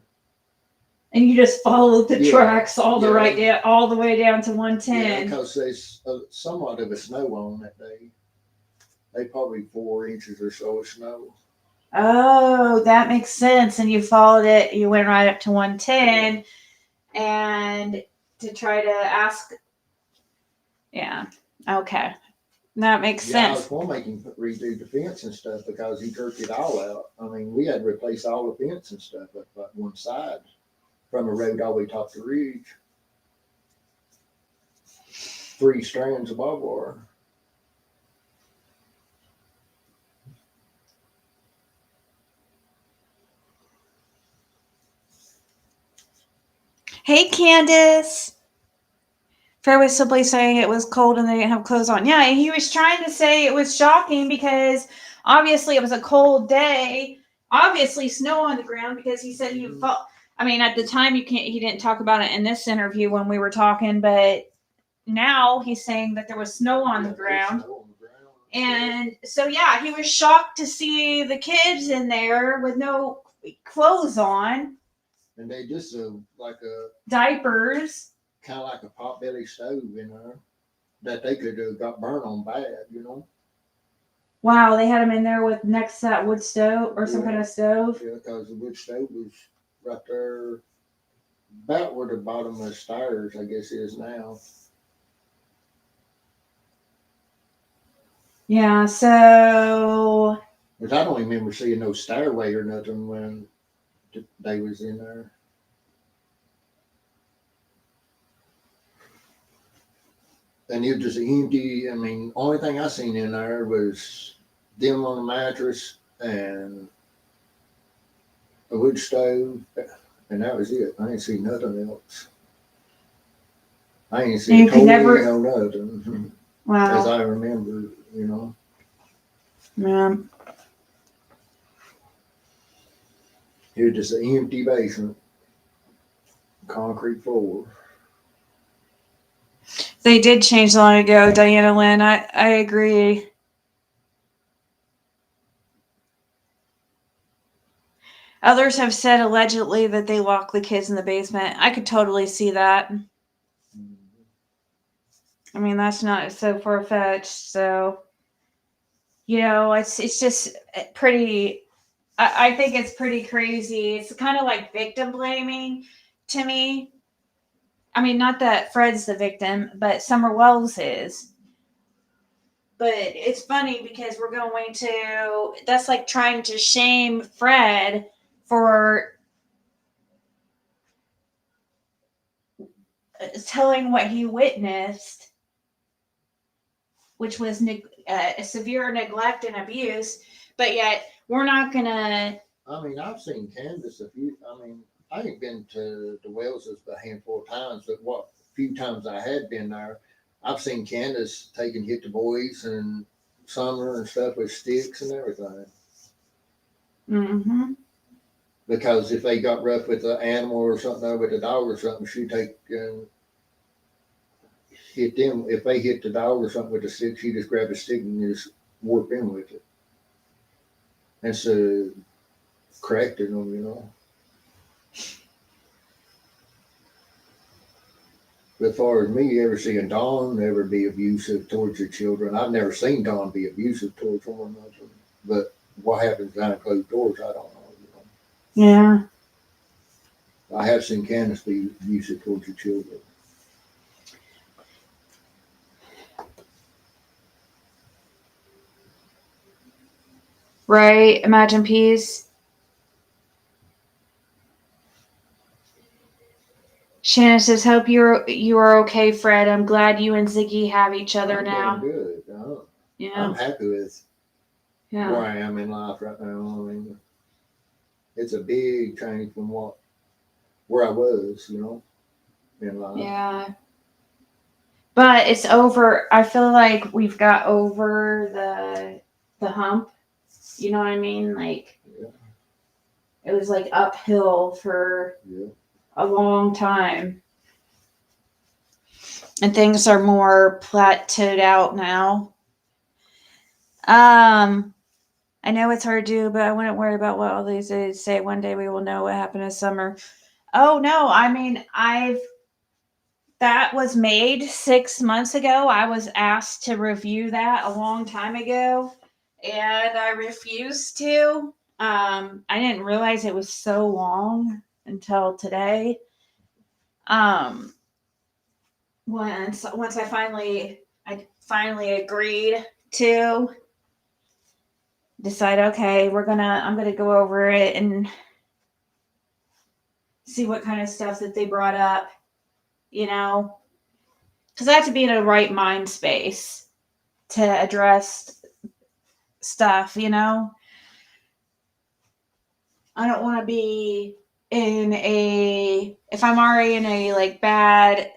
And you just followed the tracks all the way down to 110. Yeah, because there's somewhat of a snow on that day. They probably 4 inches or so of snow. Oh, that makes sense. And you followed it. You went right up to 110 and to try to ask. Yeah. Okay. That makes sense. I was going to make him redo the fence and stuff because he jerked it all out. I mean, we had to replace all the fence and stuff up one side from the road all the way top the ridge. 3 strands of barbed wire. Hey, Candace. Fred was simply saying it was cold and they didn't have clothes on. Yeah, and he was trying to say it was shocking because obviously it was a cold day. Obviously snow on the ground because he said he felt. I mean, at the time he didn't talk about it in this interview when we were talking, but now he's saying that there was snow on the ground. And so, yeah, he was shocked to see the kids in there with no clothes on. And they just like a diapers. Kind of like a potbelly stove in there that they could have got burnt on bad, you know. Wow, they had them in there with next to that wood stove or some kind of stove. Yeah, because the wood stove was right there, about where the bottom of the stairs, I guess, is now. Yeah, so. Because I don't remember seeing no stairway or nothing when they was in there. And it was just empty. I mean, only thing I seen in there was them on the mattress and a wood stove, and that was it. I didn't see nothing else. I ain't seen totally no nothing. Wow. As I remember, you know. Yeah. It was just an empty basement, concrete floor. They did change long ago, Diana Lynn. I agree. Others have said allegedly that they locked the kids in the basement. I could totally see that. I mean, that's not so far-fetched. So, you know, it's just pretty. I think it's pretty crazy. It's kind of like victim blaming to me. I mean, not that Fred's the victim, but Summer Wells is. But it's funny because we're going to, that's like trying to shame Fred for telling what he witnessed, which was severe neglect and abuse. But yet we're not going to. I mean, I've seen Candace I ain't been to the Wellses a handful of times, but what few times I had been there, I've seen Candace hit the boys and Summer and stuff with sticks and everything. Mm-hmm. Because if they got rough with the animal or something, or with the dog or something, she'd take and hit them. If they hit the dog or something with a stick, she'd just grab a stick and just warp in with it. And so correcting them, you know. But as far as me ever seeing Dawn ever be abusive towards her children, I've never seen Dawn be abusive towards one another. But what happens behind closed doors, I don't know. You know? Yeah. I have seen Candace be abusive towards her children. Right. Imagine peace. Shannon says, "Hope you are okay, Fred. I'm glad you and Ziggy have each other I'm now." doing good. Yeah. I'm happy with Yeah. where I am in life right now. I mean, it's a big change from where I was, you know, in life. Yeah. But it's over. I feel like we've got over the hump. You know what I mean? Like, Yeah. it was like uphill for a long time. And things are more plateaued out now. I know it's hard to do, but I wouldn't worry about what all these days say. One day we will know what happened this summer. Oh no, I mean, that was made 6 months ago. I was asked to review that a long time ago, and I refused to. I didn't realize it was so long until today. Once I finally agreed to decide, okay, I'm gonna go over it and see what kind of stuff that they brought up, you know, because I have to be in a right mind space to address stuff, you know. I don't want to be if I'm already in a like bad,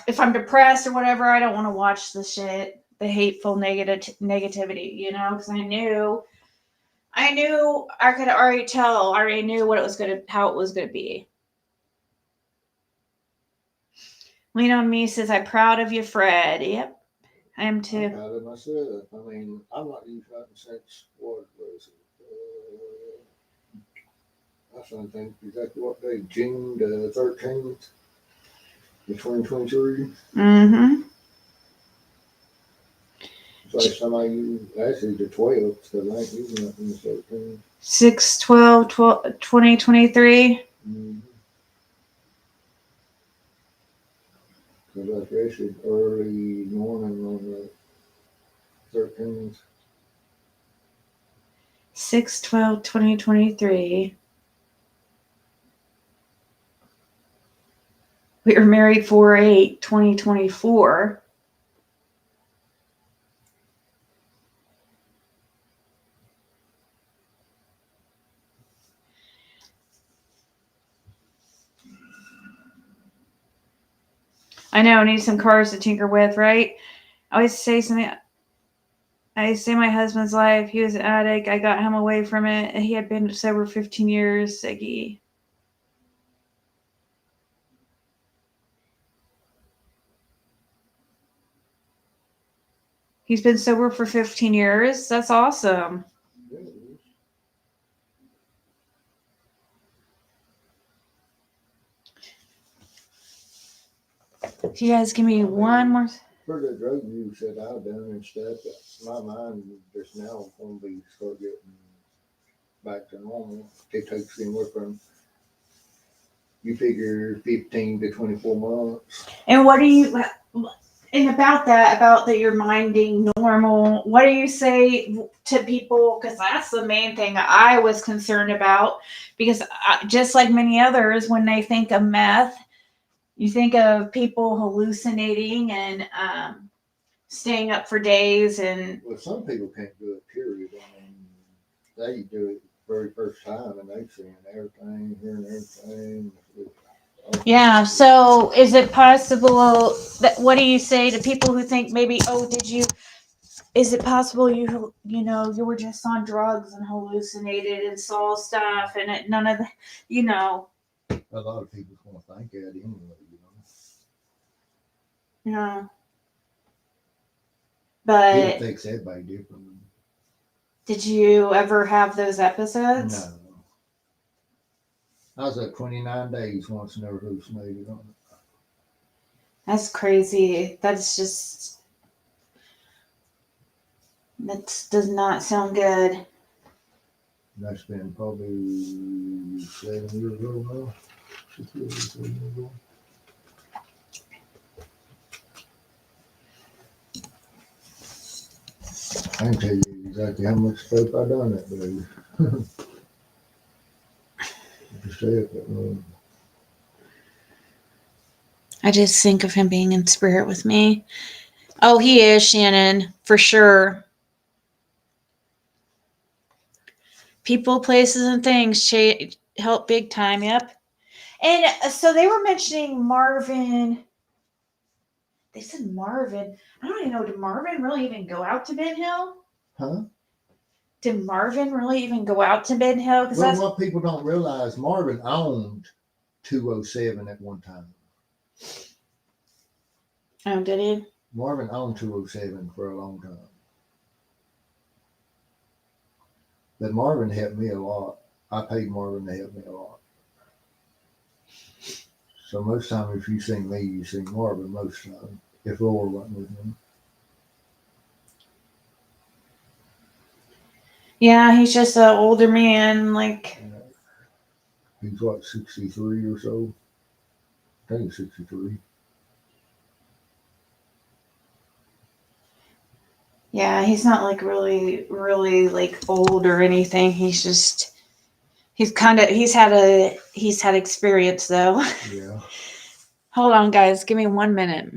if I'm depressed or whatever, I don't want to watch the shit, the hateful negativity, you know, because I knew I could already tell, I already knew how it was gonna be. Lean on Me says, "I'm proud of you, Fred." Yep, I am too. I'm proud of myself. I mean, I'm not used to nothing since what was it? I don't think exactly what day, June the 13th, the 2023. Mm-hmm. Last time I used, actually the 12th, because I ain't using nothing the 13th. 6/12/2023. Mm-hmm. Because I rested early morning on the 13th. 6/12/2023. We were married 4/8/2024. I know, I need some cars to tinker with, right? I always say something. I say my husband's life. He was an addict. I got him away from it. He had been sober 15 years. Siggy. He's been sober for 15 years. That's awesome. If you guys give me one more. For the drug use that I've done and stuff, my mind just now is going to start getting back to normal. It takes anywhere from, you figure, 15 to 24 months. And what do you, And about that you're minding normal, what do you say to people? Because that's the main thing I was concerned about. Because just like many others, when they think of meth, you think of people hallucinating and staying up for days. And Well, some people can't do it, period. I mean, they do it the very first time and they've seen everything, hearing everything. yeah, so is it possible that, what do you say to people who think maybe, oh, is it possible you were just on drugs and hallucinated and saw stuff and none of the, A lot of people want to think that anyway, yeah. It But affects everybody differently. did you ever have those episodes? No. I was at 29 days once, never hallucinated on it. That's crazy. That does not sound good. That's been probably 7 years ago now. 6 years, 7 years ago. I can tell you exactly how much stuff I done that day. Just say it, but, I just think of him being in spirit with me. Oh, he is, Shannon, for sure. People, places, and things help big time. Yep. And so they were mentioning Marvin. They said Marvin. I don't even know. Did Marvin really even go out to Ben Hill? huh? Did Marvin really even go out to Ben Hill? Well, what people don't realize, Marvin owned 207 at one time. Oh, did he? Marvin owned 207 for a long time. But Marvin helped me a lot. I paid Marvin to help me a lot. So most time, if you seen me, you seen Marvin most time. If Laura wasn't with me. Yeah, he's just an older man. Like, He's what, 63 or so? I think he's 63. yeah, he's not like really, really like old or anything. He's had experience though. Yeah. Hold on, guys. Give me 1 minute.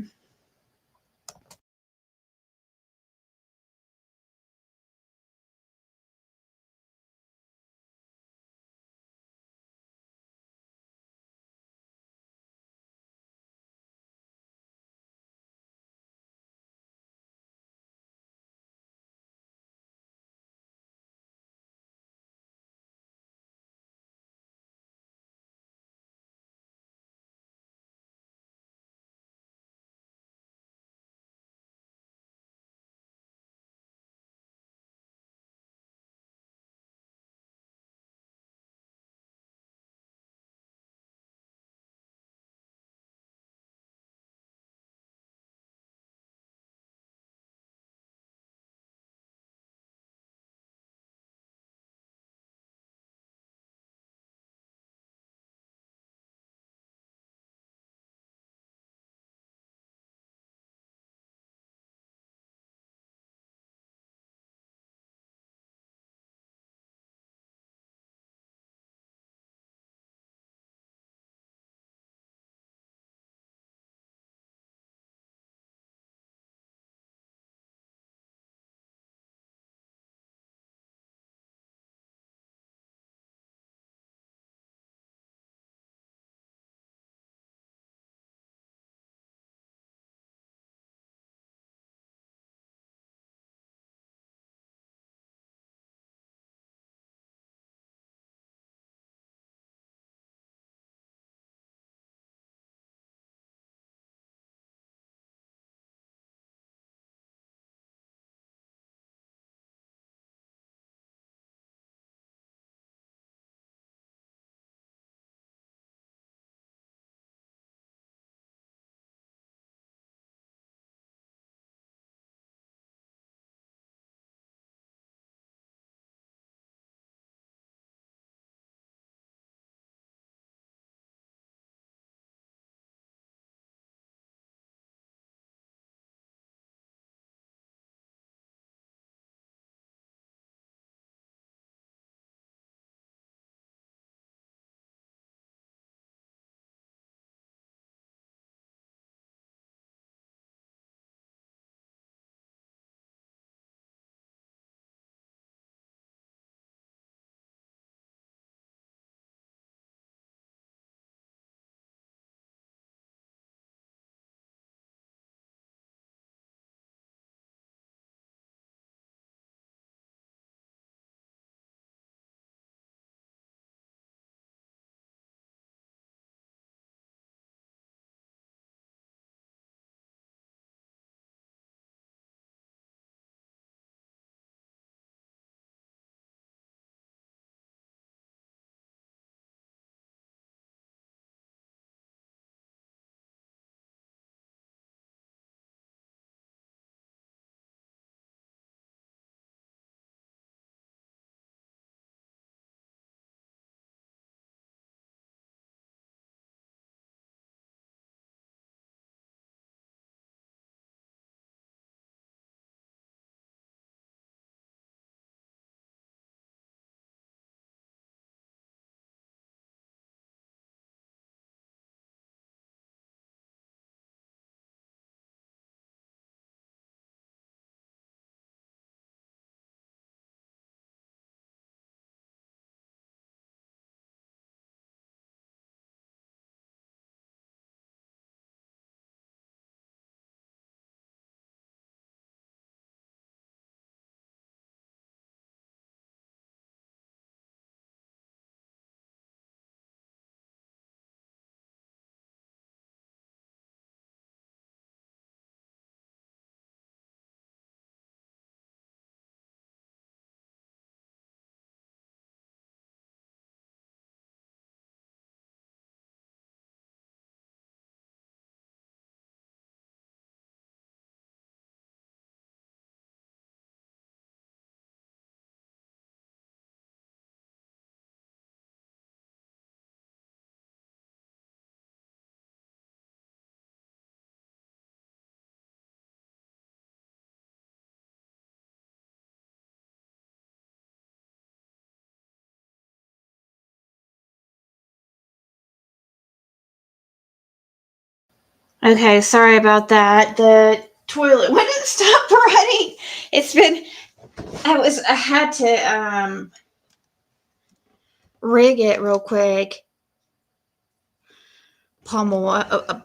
Okay, sorry about that. The toilet wouldn't stop running. I had to rig it real quick. Palmolive.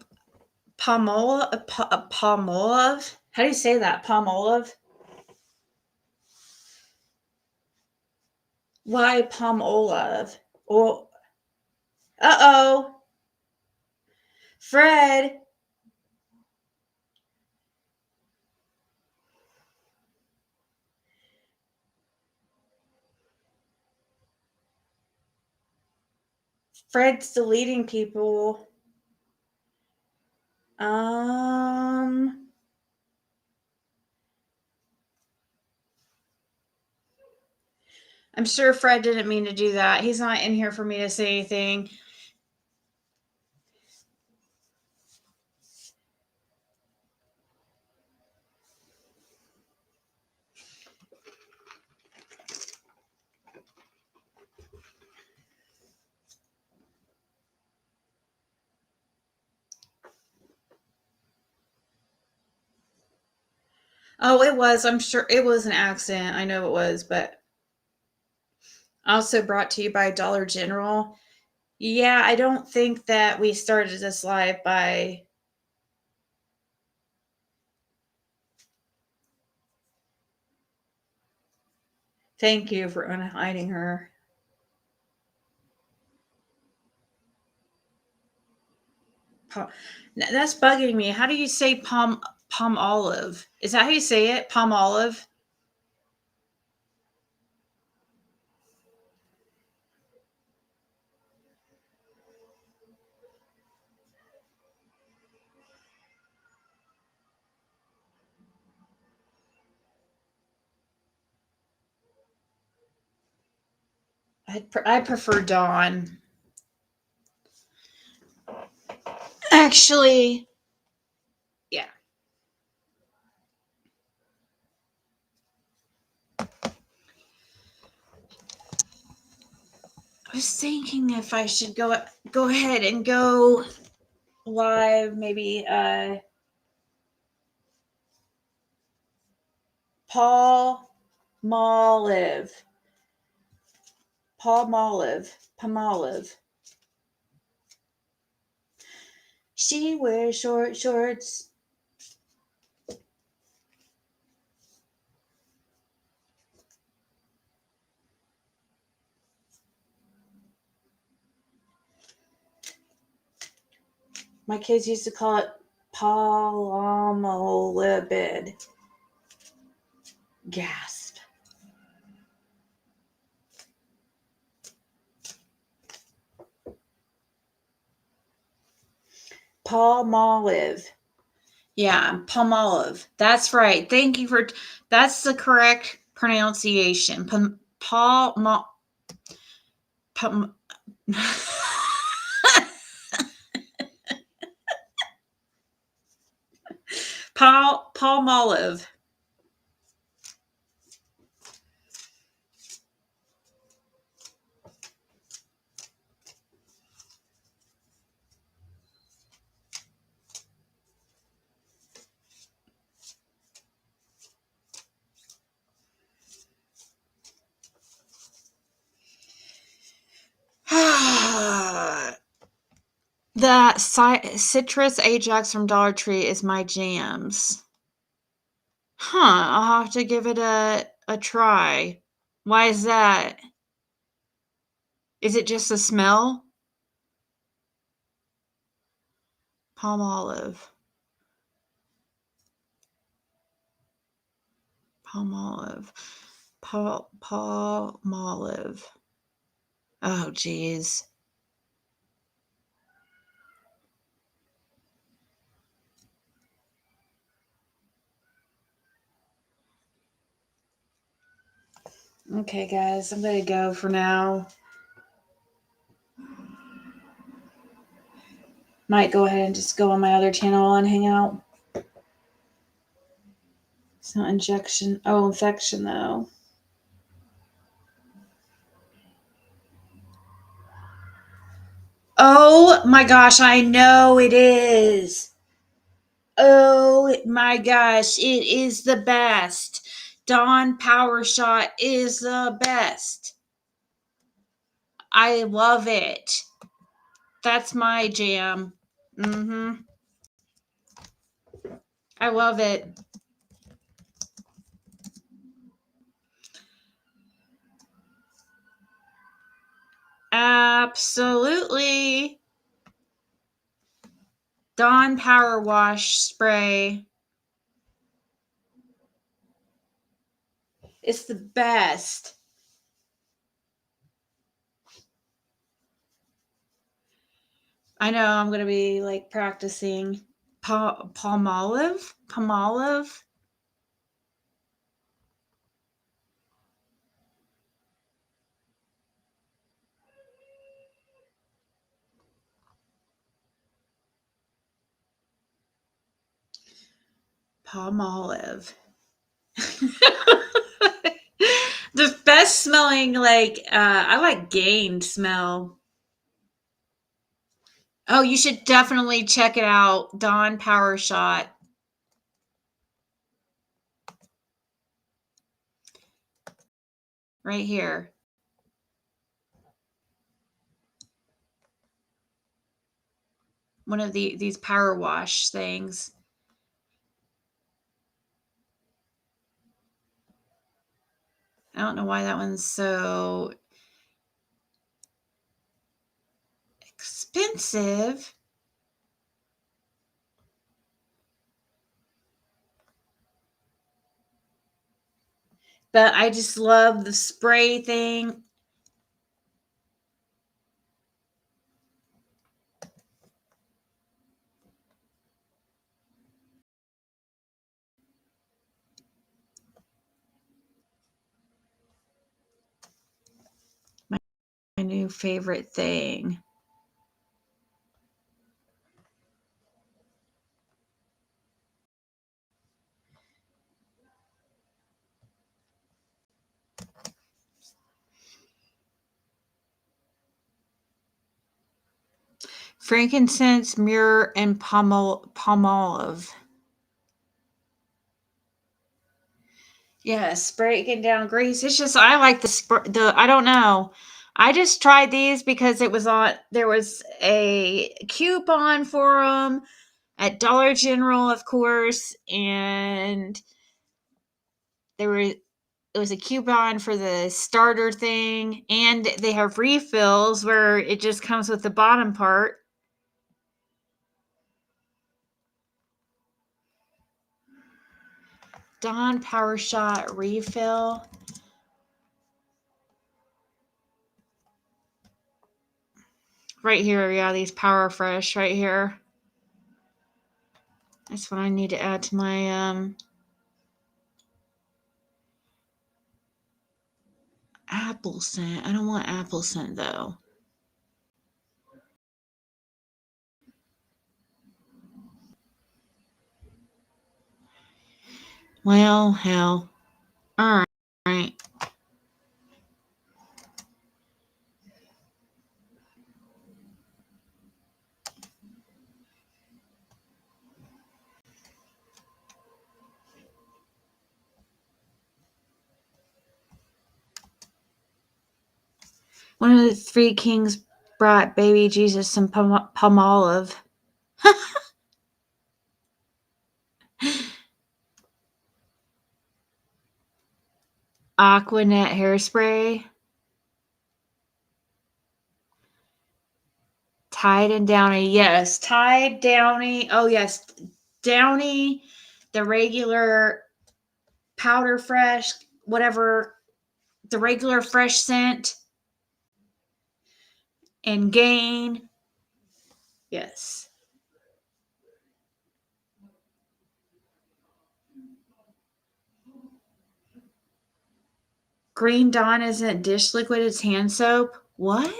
How do you say that? Palmolive? Why Palmolive? Oh, uh-oh. Fred. Fred's deleting people. I'm sure Fred didn't mean to do that. He's not in here for me to say anything. Oh, it was. I'm sure it was an accident. I know it was, but also brought to you by Dollar General. Yeah, I don't think that we started this live by thank you for unhiding her. That's bugging me. How do you say palm olive? Is that how you say it? Palm olive? I prefer Dawn. Actually, yeah. I was thinking if I should go ahead and go live, maybe Palmolive. She wears short shorts. My kids used to call it palmolibid. Gasp. Palmolive. Yeah, Palmolive. That's right. Thank you for. That's the correct pronunciation. Palmolive. The citrus Ajax from Dollar Tree is my jams. Huh, I'll have to give it a try. Why is that? Is it just the smell? Palmolive. Palmolive. Palmolive. Oh, geez. Okay, guys, I'm going to go for now. Might go ahead and just go on my other channel and hang out. It's not injection. Oh, infection, though. Oh, my gosh, I know it is. Oh my gosh, it is the best. Dawn Power Shot is the best. I love it. That's my jam. I love it. Absolutely. Dawn Power Wash Spray. It's the best. I know I'm going to be like practicing Palmolive. Palmolive. The best smelling, like, I like Gain smell. Oh, you should definitely check it out. Dawn Power Shot. Right here. One of these power wash things. I don't know why that one's so expensive. But I just love the spray thing. My new favorite thing. Frankincense, myrrh, and palmolive. Yes, breaking down grease. It's just I like the I don't know. I just tried these because it was on. There was a coupon for them at Dollar General, of course, and it was a coupon for the starter thing, and they have refills where it just comes with the bottom part. Dawn Power Shot refill. Right here, yeah, these Power Fresh right here. That's what I need to add to my apple scent. I don't want apple scent though. Well, hell. All right. One of the three kings brought baby Jesus some palmolive. Aquanet hairspray. Tide and Downy. Yes, Tide, Downy. Oh, yes. Downy, the regular powder fresh, whatever, the regular fresh scent. And Gain. Yes. Green Dawn isn't dish liquid, it's hand soap. What?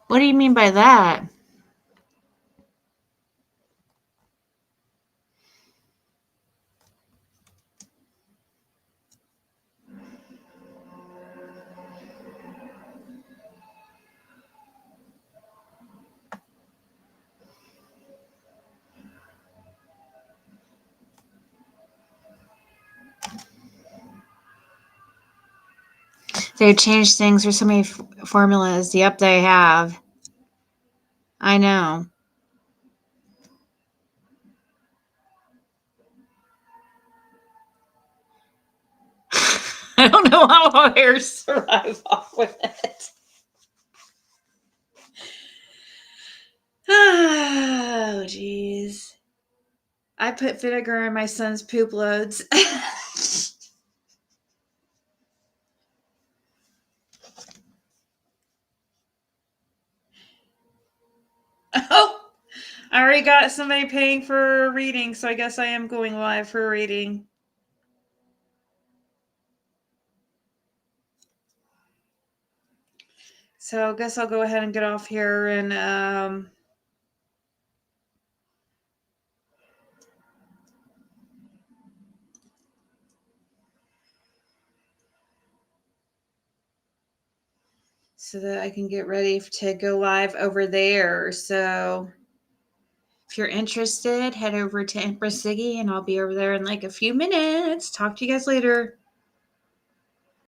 What do you mean by that? They've changed things for so many formulas. Yep, they have. I know. I don't know how our hair survive off with it. Oh, jeez. I put vinegar in my son's poop loads. Oh, I already got somebody paying for a reading, so I guess I am going live for a reading. So I guess I'll go ahead and get off here and so that I can get ready to go live over there. So if you're interested, head over to Empress Ziggy and I'll be over there in like a few minutes. Talk to you guys later.